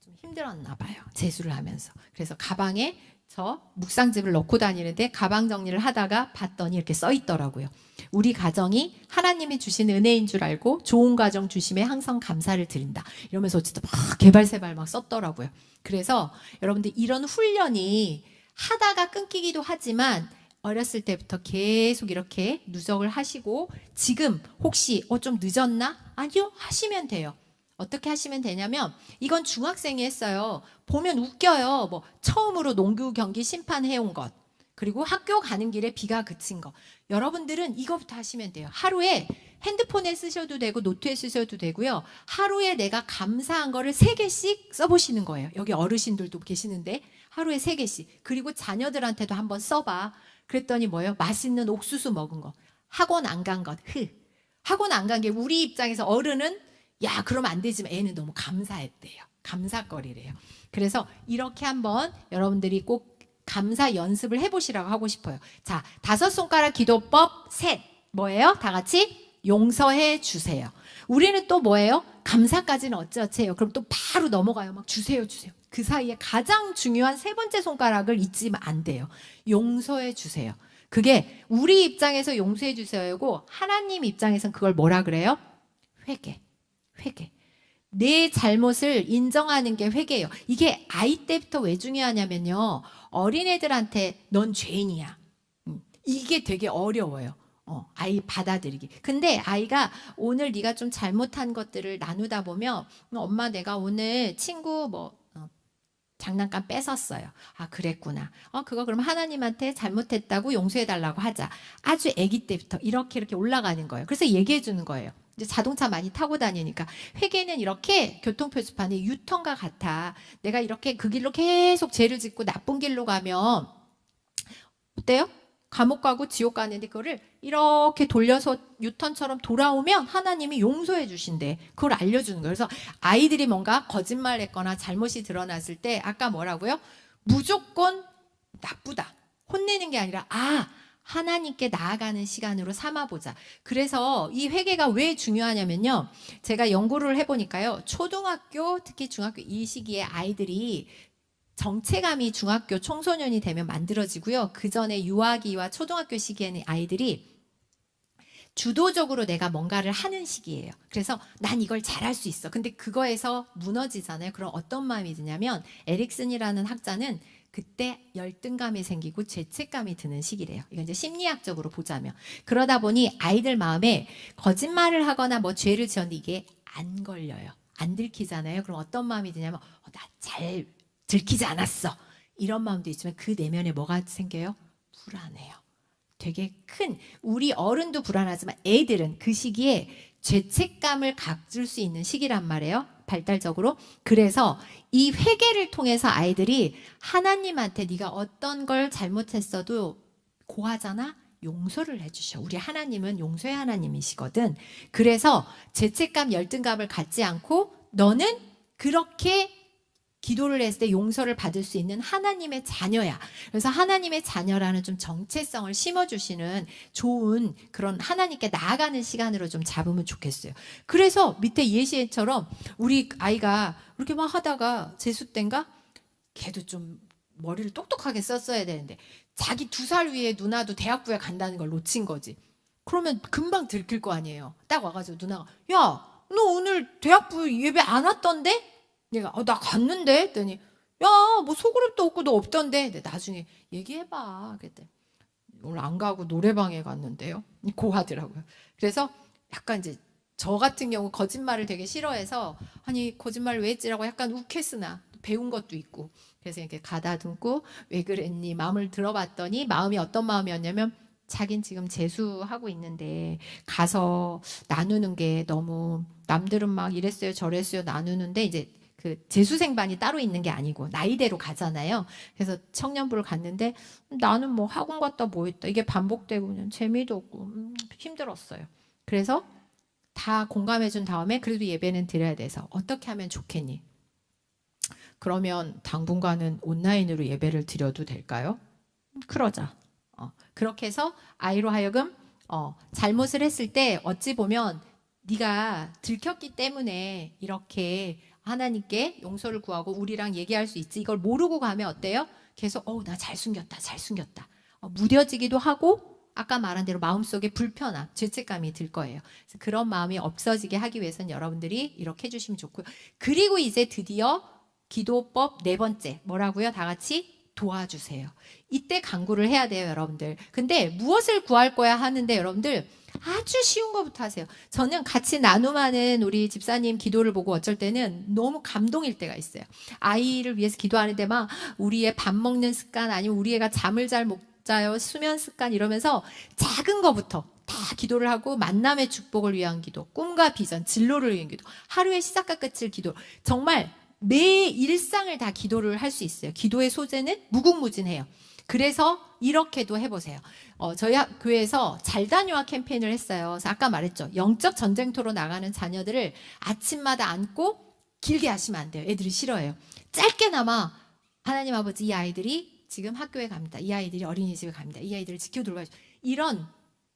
좀 힘들었나 봐요. 재수를 하면서. 그래서 가방에 저 묵상집을 넣고 다니는데 가방 정리를 하다가 봤더니 이렇게 써 있더라고요. 우리 가정이 하나님이 주신 은혜인 줄 알고 좋은 가정 주심에 항상 감사를 드린다. 이러면서 진짜 막 개발세발 막 썼더라고요. 그래서 여러분들 이런 훈련이 하다가 끊기기도 하지만 어렸을 때부터 계속 이렇게 누적을 하시고 지금 혹시 좀 늦었나? 아니요, 하시면 돼요. 어떻게 하시면 되냐면 이건 중학생이 했어요. 보면 웃겨요. 뭐 처음으로 농구 경기 심판해온 것, 그리고 학교 가는 길에 비가 그친 거. 여러분들은 이거부터 하시면 돼요. 하루에 핸드폰에 쓰셔도 되고 노트에 쓰셔도 되고요. 하루에 내가 감사한 거를 3개씩 써보시는 거예요. 여기 어르신들도 계시는데 하루에 3개씩. 그리고 자녀들한테도 한번 써봐. 그랬더니 뭐예요? 맛있는 옥수수 먹은 거. 학원 안 간 것. 학원 안 간 게 우리 입장에서 어른은 야, 그러면 안 되지만 애는 너무 감사했대요. 감사거리래요. 그래서 이렇게 한번 여러분들이 꼭 감사 연습을 해보시라고 하고 싶어요. 자, 5손가락 기도법 셋. 뭐예요? 다 같이 용서해 주세요. 우리는 또 뭐예요? 감사까지는 어찌어찌해요. 그럼 또 바로 넘어가요. 막 주세요, 주세요. 그 사이에 가장 중요한 3번째 손가락을 잊으면 안 돼요. 용서해 주세요. 그게 우리 입장에서 용서해 주세요고 하나님 입장에서는 그걸 뭐라 그래요? 회개. 내 잘못을 인정하는 게 회개예요. 이게 아이 때부터 왜 중요하냐면요. 어린애들한테 넌 죄인이야. 이게 되게 어려워요. 아이 받아들이기. 근데 아이가 오늘 네가 좀 잘못한 것들을 나누다 보면 엄마 내가 오늘 친구 장난감 뺏었어요. 아, 그랬구나. 그거 그럼 하나님한테 잘못했다고 용서해달라고 하자. 아주 아기 때부터 이렇게 올라가는 거예요. 그래서 얘기해 주는 거예요. 이제 자동차 많이 타고 다니니까 회개는 이렇게 교통표지판이 유턴과 같아. 내가 이렇게 그 길로 계속 죄를 짓고 나쁜 길로 가면 어때요? 감옥 가고 지옥 가는데 그거를 이렇게 돌려서 유턴처럼 돌아오면 하나님이 용서해 주신대. 그걸 알려주는 거예요. 그래서 아이들이 뭔가 거짓말했거나 잘못이 드러났을 때 아까 뭐라고요? 무조건 나쁘다. 혼내는 게 아니라 하나님께 나아가는 시간으로 삼아보자. 그래서 이 회개가 왜 중요하냐면요. 제가 연구를 해보니까요. 초등학교, 특히 중학교 이 시기에 아이들이 정체감이 중학교 청소년이 되면 만들어지고요. 그 전에 유아기와 초등학교 시기에는 아이들이 주도적으로 내가 뭔가를 하는 시기예요. 그래서 난 이걸 잘할 수 있어. 근데 그거에서 무너지잖아요. 그럼 어떤 마음이 드냐면 에릭슨이라는 학자는 그때 열등감이 생기고 죄책감이 드는 시기래요. 이건 이제 심리학적으로 보자면. 그러다 보니 아이들 마음에 거짓말을 하거나 죄를 지었는데 이게 안 걸려요. 안 들키잖아요. 그럼 어떤 마음이 드냐면 나 잘 들키지 않았어. 이런 마음도 있지만 그 내면에 뭐가 생겨요? 불안해요. 되게 큰, 우리 어른도 불안하지만 애들은 그 시기에 죄책감을 가질 수 있는 시기란 말이에요. 발달적으로. 그래서 이 회개를 통해서 아이들이 하나님한테 네가 어떤 걸 잘못했어도 고하잖아? 용서를 해주셔. 우리 하나님은 용서의 하나님이시거든. 그래서 죄책감, 열등감을 갖지 않고 너는 그렇게 기도를 했을 때 용서를 받을 수 있는 하나님의 자녀야. 그래서 하나님의 자녀라는 좀 정체성을 심어주시는 좋은 그런 하나님께 나아가는 시간으로 좀 잡으면 좋겠어요. 그래서 밑에 예시처럼 우리 아이가 이렇게 막 하다가 재수 때인가? 걔도 좀 머리를 똑똑하게 썼어야 되는데 자기 2살 위에 누나도 대학부에 간다는 걸 놓친 거지. 그러면 금방 들킬 거 아니에요. 딱 와가지고 누나가 야, 너 오늘 대학부 예배 안 왔던데? 내가 나 갔는데 했더니 야, 뭐 소그룹도 없고 너 없던데. 근데 나중에 얘기해봐. 그랬더니 오늘 안 가고 노래방에 갔는데요. 고하더라고요. 그래서 약간 이제 저 같은 경우 거짓말을 되게 싫어해서 아니 거짓말을 왜 했지라고 약간 욱했으나 배운 것도 있고 그래서 이렇게 가다듬고 왜 그랬니 마음을 들어봤더니 마음이 어떤 마음이었냐면 자긴 지금 재수하고 있는데 가서 나누는 게 너무 남들은 막 이랬어요 저랬어요 나누는데 이제 그 재수생반이 따로 있는 게 아니고 나이대로 가잖아요. 그래서 청년부를 갔는데 나는 뭐 학원 갔다 뭐 했다 이게 반복되고 그냥 재미도 없고 힘들었어요. 그래서 다 공감해 준 다음에 그래도 예배는 드려야 돼서 어떻게 하면 좋겠니? 그러면 당분간은 온라인으로 예배를 드려도 될까요? 그러자. 그렇게 해서 아이로 하여금 잘못을 했을 때 어찌 보면 네가 들켰기 때문에 이렇게 하나님께 용서를 구하고 우리랑 얘기할 수 있지. 이걸 모르고 가면 어때요? 계속 나 잘 숨겼다, 잘 숨겼다. 무뎌지기도 하고 아까 말한 대로 마음속에 불편함, 죄책감이 들 거예요. 그래서 그런 마음이 없어지게 하기 위해서는 여러분들이 이렇게 해주시면 좋고요. 그리고 이제 드디어 기도법 네 번째 뭐라고요? 다 같이 도와주세요. 이때 간구를 해야 돼요, 여러분들. 근데 무엇을 구할 거야 하는데 여러분들 아주 쉬운 것부터 하세요. 저는 같이 나눔하는 우리 집사님 기도를 보고 어쩔 때는 너무 감동일 때가 있어요. 아이를 위해서 기도하는데 막 우리의 밥 먹는 습관 아니면 우리 애가 잠을 잘 못 자요, 수면 습관 이러면서 작은 거부터 다 기도를 하고 만남의 축복을 위한 기도, 꿈과 비전, 진로를 위한 기도, 하루의 시작과 끝을 기도. 정말 매 일상을 다 기도를 할 수 있어요. 기도의 소재는 무궁무진해요. 그래서 이렇게도 해보세요. 저희 교회에서 잘 다녀와 캠페인을 했어요. 그래서 아까 말했죠. 영적 전쟁터로 나가는 자녀들을 아침마다 안고 길게 하시면 안 돼요. 애들이 싫어해요. 짧게나마 하나님 아버지 이 아이들이 지금 학교에 갑니다. 이 아이들이 어린이집에 갑니다. 이 아이들을 지켜돌봐줘. 이런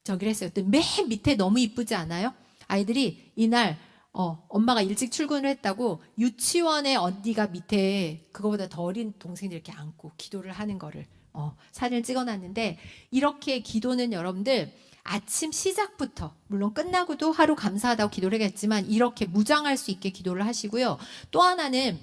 저기를 했어요. 또 맨 밑에 너무 이쁘지 않아요? 아이들이 이날 엄마가 일찍 출근을 했다고 유치원의 언니가 밑에 그거보다 더 어린 동생들 이렇게 안고 기도를 하는 거를 사진을 찍어놨는데 이렇게 기도는 여러분들 아침 시작부터 물론 끝나고도 하루 감사하다고 기도를 하겠지만 이렇게 무장할 수 있게 기도를 하시고요. 또 하나는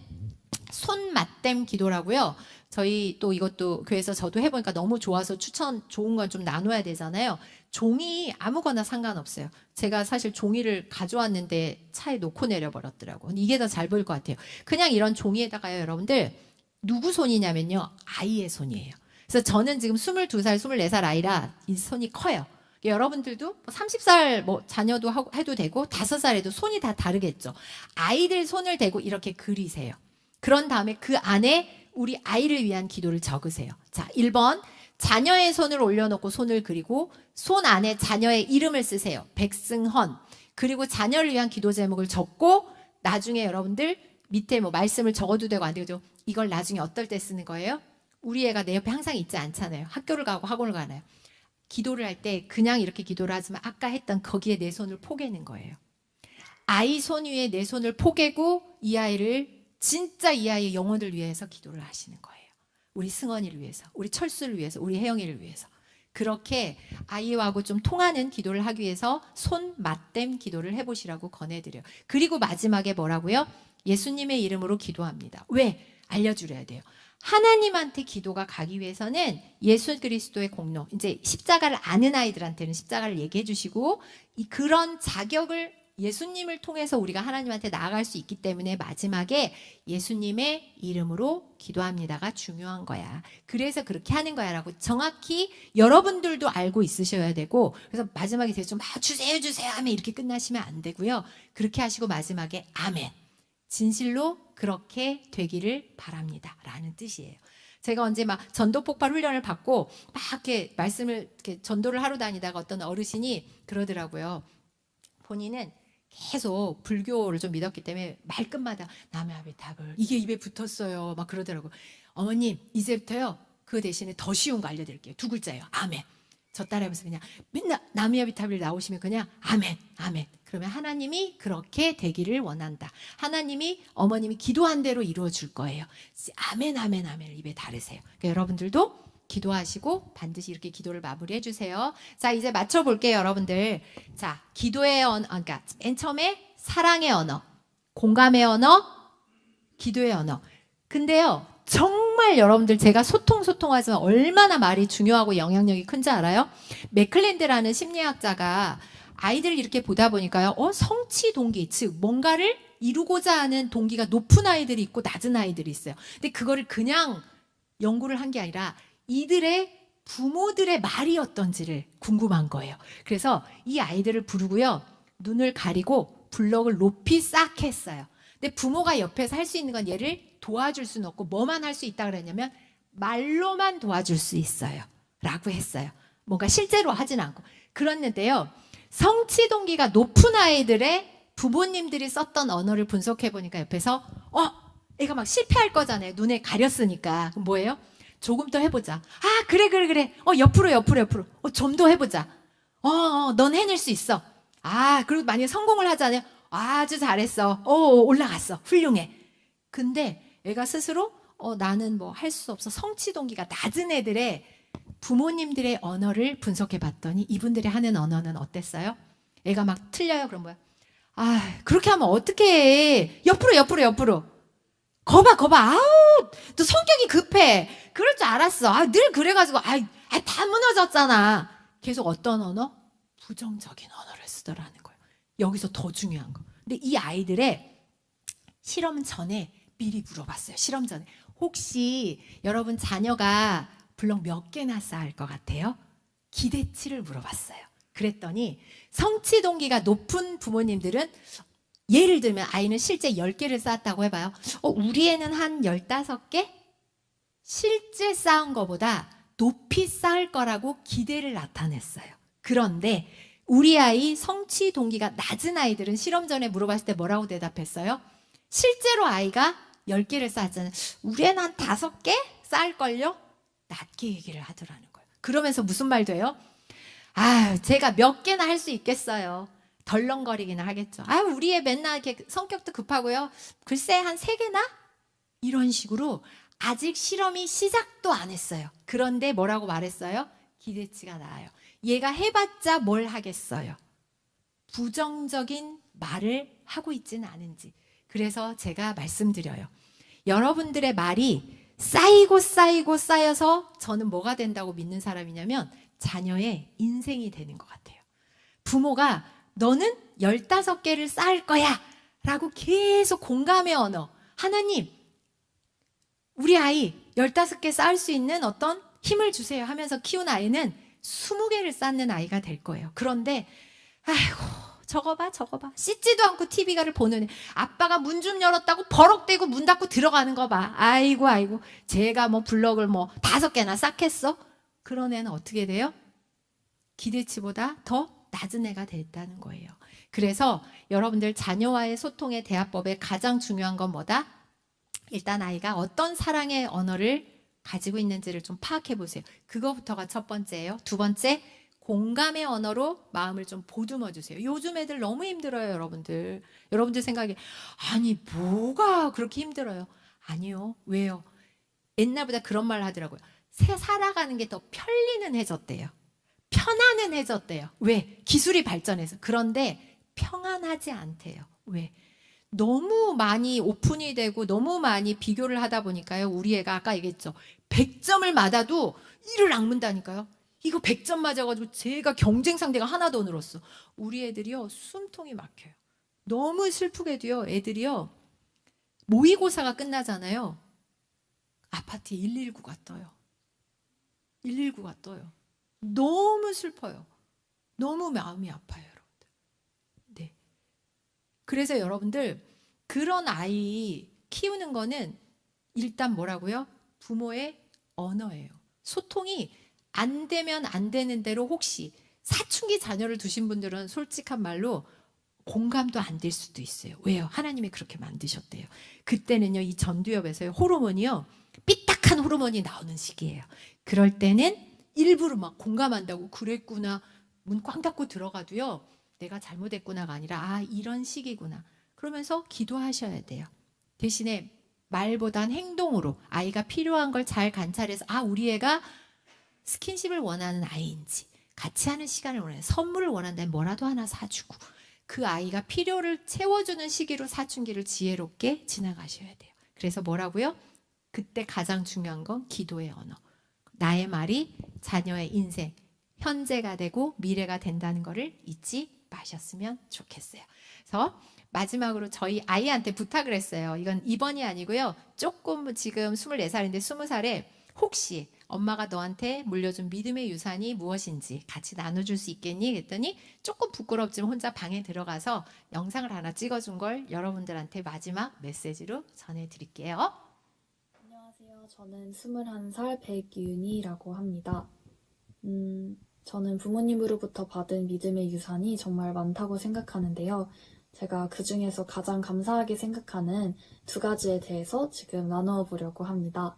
손맞댐 기도라고요. 저희 또 이것도 교회에서 저도 해보니까 너무 좋아서 좋은 건 좀 나눠야 되잖아요. 종이 아무거나 상관없어요. 제가 사실 종이를 가져왔는데 차에 놓고 내려버렸더라고. 이게 더 잘 보일 것 같아요. 그냥 이런 종이에다가요, 여러분들 누구 손이냐면요, 아이의 손이에요. 그래서 저는 지금 22살, 24살 아이라 이 손이 커요. 여러분들도 30살 자녀도 해도 되고 5살에도 손이 다 다르겠죠. 아이들 손을 대고 이렇게 그리세요. 그런 다음에 그 안에 우리 아이를 위한 기도를 적으세요. 자, 1번 자녀의 손을 올려놓고 손을 그리고 손 안에 자녀의 이름을 쓰세요. 백승헌. 그리고 자녀를 위한 기도 제목을 적고 나중에 여러분들 밑에 말씀을 적어도 되고 안 되고 이걸 나중에 어떨 때 쓰는 거예요? 우리 애가 내 옆에 항상 있지 않잖아요. 학교를 가고 학원을 가나요? 기도를 할 때 그냥 이렇게 기도를 하지만 아까 했던 거기에 내 손을 포개는 거예요. 아이 손 위에 내 손을 포개고 이 아이를 진짜 이 아이의 영혼을 위해서 기도를 하시는 거예요. 우리 승원이를 위해서, 우리 철수를 위해서, 우리 혜영이를 위해서. 그렇게 아이하고 좀 통하는 기도를 하기 위해서 손 맞댐 기도를 해보시라고 권해드려요. 그리고 마지막에 뭐라고요? 예수님의 이름으로 기도합니다. 왜? 알려주려야 돼요. 하나님한테 기도가 가기 위해서는 예수 그리스도의 공로, 이제 십자가를 아는 아이들한테는 십자가를 얘기해 주시고 그런 자격을 예수님을 통해서 우리가 하나님한테 나아갈 수 있기 때문에 마지막에 예수님의 이름으로 기도합니다가 중요한 거야. 그래서 그렇게 하는 거야 라고 정확히 여러분들도 알고 있으셔야 되고 그래서 마지막에 대해서 좀 주세요 하면 이렇게 끝나시면 안 되고요. 그렇게 하시고 마지막에 아멘. 진실로 그렇게 되기를 바랍니다 라는 뜻이에요. 제가 언제 막 전도 폭발 훈련을 받고 막 이렇게 말씀을 이렇게 전도를 하러 다니다가 어떤 어르신이 그러더라고요. 본인은 계속 불교를 좀 믿었기 때문에 말끝마다 나무아비탑을 이게 입에 붙었어요. 막 그러더라고. 어머님 이제부터요 그 대신에 더 쉬운 거 알려드릴게요. 2글자예요. 아멘. 저 따라하면서 그냥 맨날 나무아비탑을 나오시면 그냥 아멘 아멘. 그러면 하나님이 그렇게 되기를 원한다. 하나님이 어머님이 기도한 대로 이루어 줄 거예요. 아멘 아멘 아멘을 입에 달으세요. 그러니까 여러분들도 기도하시고 반드시 이렇게 기도를 마무리해 주세요. 자, 이제 맞춰볼게요, 여러분들. 자, 기도의 언어, 그러니까 맨 처음에 사랑의 언어, 공감의 언어, 기도의 언어. 근데요, 정말 여러분들 제가 소통하지만 얼마나 말이 중요하고 영향력이 큰지 알아요? 맥클랜드라는 심리학자가 아이들을 이렇게 보다 보니까요, 성취 동기, 즉 뭔가를 이루고자 하는 동기가 높은 아이들이 있고 낮은 아이들이 있어요. 근데 그거를 그냥 연구를 한 게 아니라 이들의 부모들의 말이 어떤지를 궁금한 거예요. 그래서 이 아이들을 부르고요. 눈을 가리고 블럭을 높이 싹 했어요. 근데 부모가 옆에서 할 수 있는 건 얘를 도와줄 수는 없고 뭐만 할 수 있다고 그랬냐면 말로만 도와줄 수 있어요. 라고 했어요. 뭔가 실제로 하진 않고. 그랬는데요. 성취 동기가 높은 아이들의 부모님들이 썼던 언어를 분석해 보니까 옆에서 애가 막 실패할 거잖아요. 눈에 가렸으니까. 그럼 뭐예요? 조금 더 해보자. 아, 그래. 옆으로. 좀 더 해보자. 넌 해낼 수 있어. 아, 그리고 만약에 성공을 하잖아요. 아주 잘했어. 올라갔어. 훌륭해. 근데 애가 스스로 나는 뭐 할 수 없어. 성취 동기가 낮은 애들의 부모님들의 언어를 분석해 봤더니 이분들이 하는 언어는 어땠어요? 애가 막 틀려요. 그럼 뭐야? 아, 그렇게 하면 어떻게 해? 옆으로. 거봐. 아우, 너 성격이 급해. 그럴 줄 알았어. 아, 늘 그래가지고, 다 무너졌잖아. 계속 어떤 언어? 부정적인 언어를 쓰더라는 거예요. 여기서 더 중요한 거. 근데 이 아이들의 실험 전에 미리 물어봤어요. 실험 전에. 혹시 여러분 자녀가 블럭 몇 개나 쌓을 것 같아요? 기대치를 물어봤어요. 그랬더니 성취 동기가 높은 부모님들은 예를 들면 아이는 실제 10개를 쌓았다고 해봐요. 우리 애는 한 15개? 실제 쌓은 것보다 높이 쌓을 거라고 기대를 나타냈어요. 그런데 우리 아이 성취 동기가 낮은 아이들은 실험 전에 물어봤을 때 뭐라고 대답했어요? 실제로 아이가 10개를 쌓았잖아요. 우리 애는 한 5개 쌓을걸요? 낮게 얘기를 하더라는 거예요. 그러면서 무슨 말도 해요? 제가 몇 개나 할 수 있겠어요. 덜렁거리기는 하겠죠. 우리 애 맨날 이렇게 성격도 급하고요. 글쎄 한 3개나? 이런 식으로 아직 실험이 시작도 안 했어요. 그런데 뭐라고 말했어요? 기대치가 나아요. 얘가 해봤자 뭘 하겠어요. 부정적인 말을 하고 있지는 않은지. 그래서 제가 말씀드려요. 여러분들의 말이 쌓여서 저는 뭐가 된다고 믿는 사람이냐면 자녀의 인생이 되는 것 같아요. 부모가 너는 15개를 쌓을 거야 라고 계속 공감의 언어. 하나님, 우리 아이 15개 쌓을 수 있는 어떤 힘을 주세요 하면서 키운 아이는 20개를 쌓는 아이가 될 거예요. 그런데 저거 봐. 씻지도 않고 TV를 보는 애. 아빠가 문 좀 열었다고 버럭대고 문 닫고 들어가는 거 봐. 아이고. 제가 뭐 블럭을 5개나 쌓겠어? 그런 애는 어떻게 돼요? 기대치보다 더 낮은 애가 됐다는 거예요. 그래서 여러분들 자녀와의 소통의 대화법에 가장 중요한 건 뭐다? 일단 아이가 어떤 사랑의 언어를 가지고 있는지를 좀 파악해 보세요. 그거부터가 첫 번째예요. 두 번째, 공감의 언어로 마음을 좀 보듬어 주세요. 요즘 애들 너무 힘들어요, 여러분들. 여러분들 생각에 뭐가 그렇게 힘들어요? 아니요. 왜요? 옛날보다 그런 말 하더라고요. 살아가는 게 더 편리해졌대요. 편안해졌대요. 왜? 기술이 발전해서. 그런데 평안하지 않대요. 왜? 너무 많이 오픈이 되고 너무 많이 비교를 하다 보니까요. 우리 애가 아까 얘기했죠. 100점을 맞아도 이를 악문다니까요. 이거 100점 맞아가지고 제가 경쟁 상대가 하나도 늘었어. 우리 애들이요. 숨통이 막혀요. 너무 슬프게도요. 애들이요. 모의고사가 끝나잖아요. 아파트에 119가 떠요. 119가 떠요. 너무 슬퍼요. 너무 마음이 아파요, 여러분들. 네. 그래서 여러분들 그런 아이 키우는 거는 일단 뭐라고요? 부모의 언어예요. 소통이 안 되면 안 되는 대로 혹시 사춘기 자녀를 두신 분들은 솔직한 말로 공감도 안 될 수도 있어요. 왜요? 하나님이 그렇게 만드셨대요. 그때는요, 이 전두엽에서요, 호르몬이요, 삐딱한 호르몬이 나오는 시기예요. 그럴 때는 일부러 막 공감한다고 그랬구나, 문 꽝 닫고 들어가도요, 내가 잘못했구나가 아니라 이런 시기구나. 그러면서 기도하셔야 돼요. 대신에 말보단 행동으로 아이가 필요한 걸 잘 관찰해서 우리 애가 스킨십을 원하는 아이인지, 같이 하는 시간을 원하는, 선물을 원한다면 뭐라도 하나 사주고, 그 아이가 필요를 채워주는 시기로 사춘기를 지혜롭게 지나가셔야 돼요. 그래서 뭐라고요? 그때 가장 중요한 건 기도의 언어. 나의 말이 자녀의 인생, 현재가 되고 미래가 된다는 것을 잊지 마셨으면 좋겠어요. 그래서 마지막으로 저희 아이한테 부탁을 했어요. 이건 이번이 아니고요. 조금 지금 24살인데 20살에 혹시 엄마가 너한테 물려준 믿음의 유산이 무엇인지 같이 나눠줄 수 있겠니? 그랬더니 조금 부끄럽지만 혼자 방에 들어가서 영상을 하나 찍어준 걸 여러분들한테 마지막 메시지로 전해드릴게요. 안녕하세요. 저는 21살 백윤희라고 합니다. 저는 부모님으로부터 받은 믿음의 유산이 정말 많다고 생각하는데요. 제가 그 중에서 가장 감사하게 생각하는 2가지에 대해서 지금 나누어 보려고 합니다.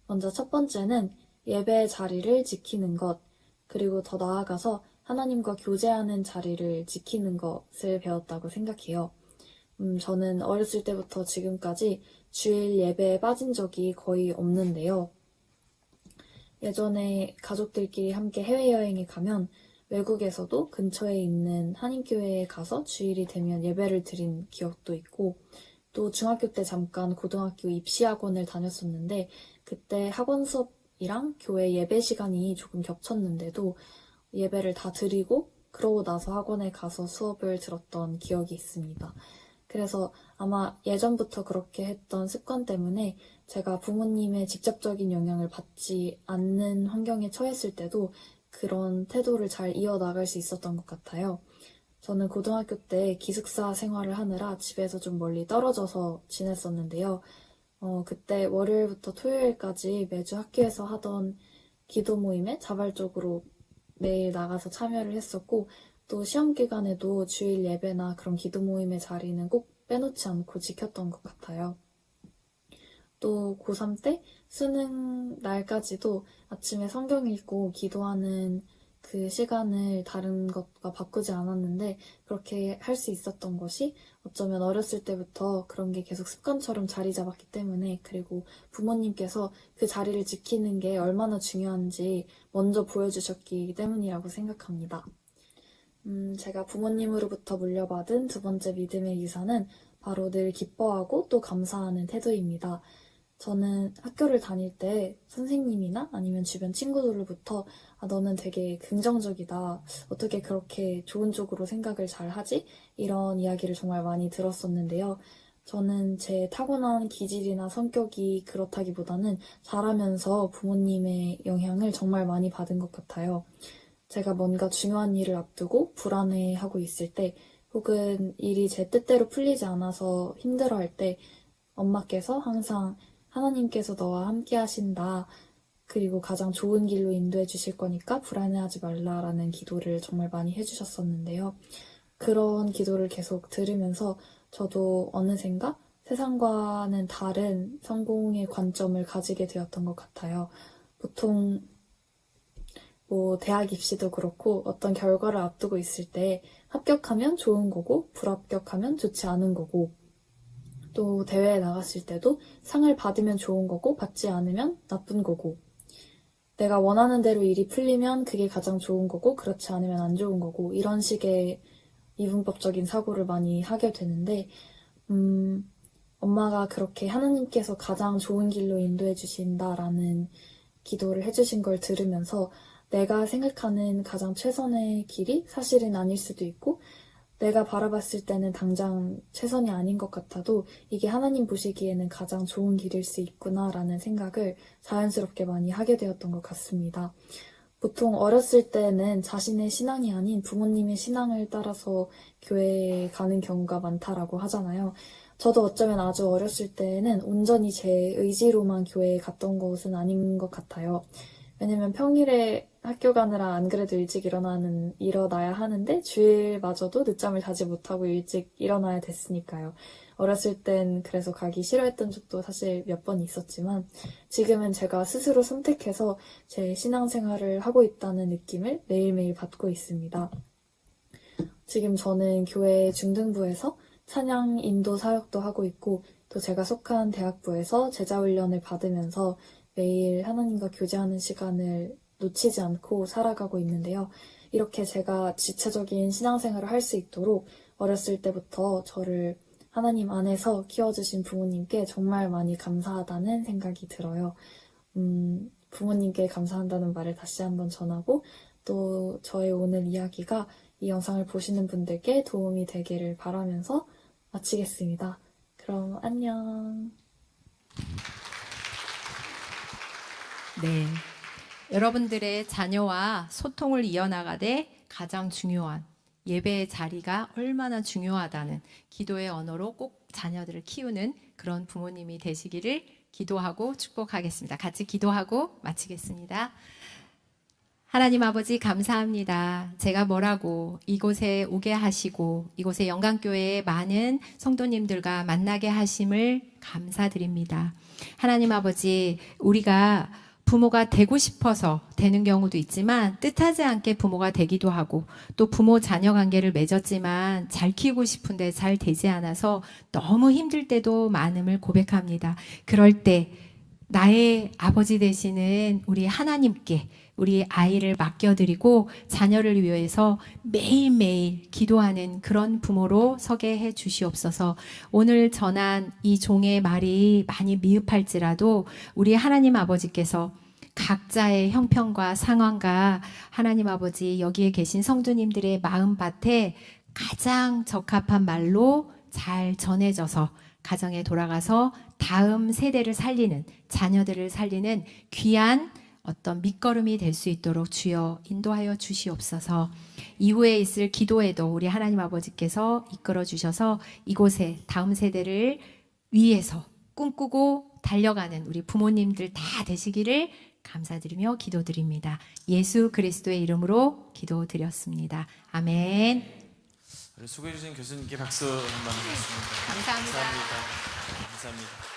먼저 첫 번째는 예배의 자리를 지키는 것, 그리고 더 나아가서 하나님과 교제하는 자리를 지키는 것을 배웠다고 생각해요. 저는 어렸을 때부터 지금까지 주일 예배에 빠진 적이 거의 없는데요. 예전에 가족들끼리 함께 해외여행에 가면 외국에서도 근처에 있는 한인교회에 가서 주일이 되면 예배를 드린 기억도 있고, 또 중학교 때 잠깐 고등학교 입시학원을 다녔었는데 그때 학원 수업이랑 교회 예배 시간이 조금 겹쳤는데도 예배를 다 드리고 그러고 나서 학원에 가서 수업을 들었던 기억이 있습니다. 그래서 아마 예전부터 그렇게 했던 습관 때문에 제가 부모님의 직접적인 영향을 받지 않는 환경에 처했을 때도 그런 태도를 잘 이어나갈 수 있었던 것 같아요. 저는 고등학교 때 기숙사 생활을 하느라 집에서 좀 멀리 떨어져서 지냈었는데요. 그때 월요일부터 토요일까지 매주 학교에서 하던 기도 모임에 자발적으로 매일 나가서 참여를 했었고, 또 시험 기간에도 주일 예배나 그런 기도 모임의 자리는 꼭 빼놓지 않고 지켰던 것 같아요. 또 고3 때 수능 날까지도 아침에 성경 읽고 기도하는 그 시간을 다른 것과 바꾸지 않았는데, 그렇게 할 수 있었던 것이 어쩌면 어렸을 때부터 그런 게 계속 습관처럼 자리 잡았기 때문에, 그리고 부모님께서 그 자리를 지키는 게 얼마나 중요한지 먼저 보여주셨기 때문이라고 생각합니다. 제가 부모님으로부터 물려받은 두 번째 믿음의 유산은 바로 늘 기뻐하고 또 감사하는 태도입니다. 저는 학교를 다닐 때 선생님이나 아니면 주변 친구들로부터 너는 되게 긍정적이다. 어떻게 그렇게 좋은 쪽으로 생각을 잘 하지? 이런 이야기를 정말 많이 들었었는데요. 저는 제 타고난 기질이나 성격이 그렇다기보다는 자라면서 부모님의 영향을 정말 많이 받은 것 같아요. 제가 뭔가 중요한 일을 앞두고 불안해하고 있을 때, 혹은 일이 제 뜻대로 풀리지 않아서 힘들어할 때 엄마께서 항상 하나님께서 너와 함께 하신다. 그리고 가장 좋은 길로 인도해 주실 거니까 불안해하지 말라라는 기도를 정말 많이 해주셨었는데요. 그런 기도를 계속 들으면서 저도 어느샌가 세상과는 다른 성공의 관점을 가지게 되었던 것 같아요. 보통 대학 입시도 그렇고 어떤 결과를 앞두고 있을 때 합격하면 좋은 거고 불합격하면 좋지 않은 거고, 또 대회에 나갔을 때도 상을 받으면 좋은 거고 받지 않으면 나쁜 거고, 내가 원하는 대로 일이 풀리면 그게 가장 좋은 거고 그렇지 않으면 안 좋은 거고, 이런 식의 이분법적인 사고를 많이 하게 되는데, 엄마가 그렇게 하나님께서 가장 좋은 길로 인도해 주신다라는 기도를 해주신 걸 들으면서 내가 생각하는 가장 최선의 길이 사실은 아닐 수도 있고, 내가 바라봤을 때는 당장 최선이 아닌 것 같아도 이게 하나님 보시기에는 가장 좋은 길일 수 있구나라는 생각을 자연스럽게 많이 하게 되었던 것 같습니다. 보통 어렸을 때는 자신의 신앙이 아닌 부모님의 신앙을 따라서 교회에 가는 경우가 많다라고 하잖아요. 저도 어쩌면 아주 어렸을 때는 온전히 제 의지로만 교회에 갔던 것은 아닌 것 같아요. 왜냐면 평일에 학교 가느라 안 그래도 일찍 일어나야 하는데 주일마저도 늦잠을 자지 못하고 일찍 일어나야 됐으니까요. 어렸을 땐 그래서 가기 싫어했던 적도 사실 몇 번 있었지만, 지금은 제가 스스로 선택해서 제 신앙생활을 하고 있다는 느낌을 매일매일 받고 있습니다. 지금 저는 교회 중등부에서 찬양 인도 사역도 하고 있고, 또 제가 속한 대학부에서 제자훈련을 받으면서 매일 하나님과 교제하는 시간을 놓치지 않고 살아가고 있는데요. 이렇게 제가 지체적인 신앙생활을 할 수 있도록 어렸을 때부터 저를 하나님 안에서 키워주신 부모님께 정말 많이 감사하다는 생각이 들어요. 부모님께 감사한다는 말을 다시 한번 전하고, 또 저의 오늘 이야기가 이 영상을 보시는 분들께 도움이 되기를 바라면서 마치겠습니다. 그럼 안녕. 네. 여러분들의 자녀와 소통을 이어나가되 가장 중요한 예배의 자리가 얼마나 중요하다는 기도의 언어로 꼭 자녀들을 키우는 그런 부모님이 되시기를 기도하고 축복하겠습니다. 같이 기도하고 마치겠습니다. 하나님 아버지 감사합니다. 제가 뭐라고 이곳에 오게 하시고 이곳의 영광교회의 많은 성도님들과 만나게 하심을 감사드립니다. 하나님 아버지, 우리가 부모가 되고 싶어서 되는 경우도 있지만 뜻하지 않게 부모가 되기도 하고 또 부모 자녀 관계를 맺었지만 잘 키우고 싶은데 잘 되지 않아서 너무 힘들 때도 많음을 고백합니다. 그럴 때 나의 아버지 되시는 우리 하나님께 우리 아이를 맡겨드리고 자녀를 위해서 매일매일 기도하는 그런 부모로 서게 해 주시옵소서. 오늘 전한 이 종의 말이 많이 미흡할지라도 우리 하나님 아버지께서 각자의 형편과 상황과 하나님 아버지 여기에 계신 성도님들의 마음밭에 가장 적합한 말로 잘 전해져서 가정에 돌아가서 다음 세대를 살리는 자녀들을 살리는 귀한 어떤 밑거름이 될 수 있도록 주여 인도하여 주시옵소서. 이후에 있을 기도에도 우리 하나님 아버지께서 이끌어 주셔서 이곳에 다음 세대를 위해서 꿈꾸고 달려가는 우리 부모님들 다 되시기를 감사드리며 기도드립니다. 예수 그리스도의 이름으로 기도드렸습니다. 아멘. 수고해 주신 교수님께 박수 한번 드리겠습니다. 감사합니다. 감사합니다.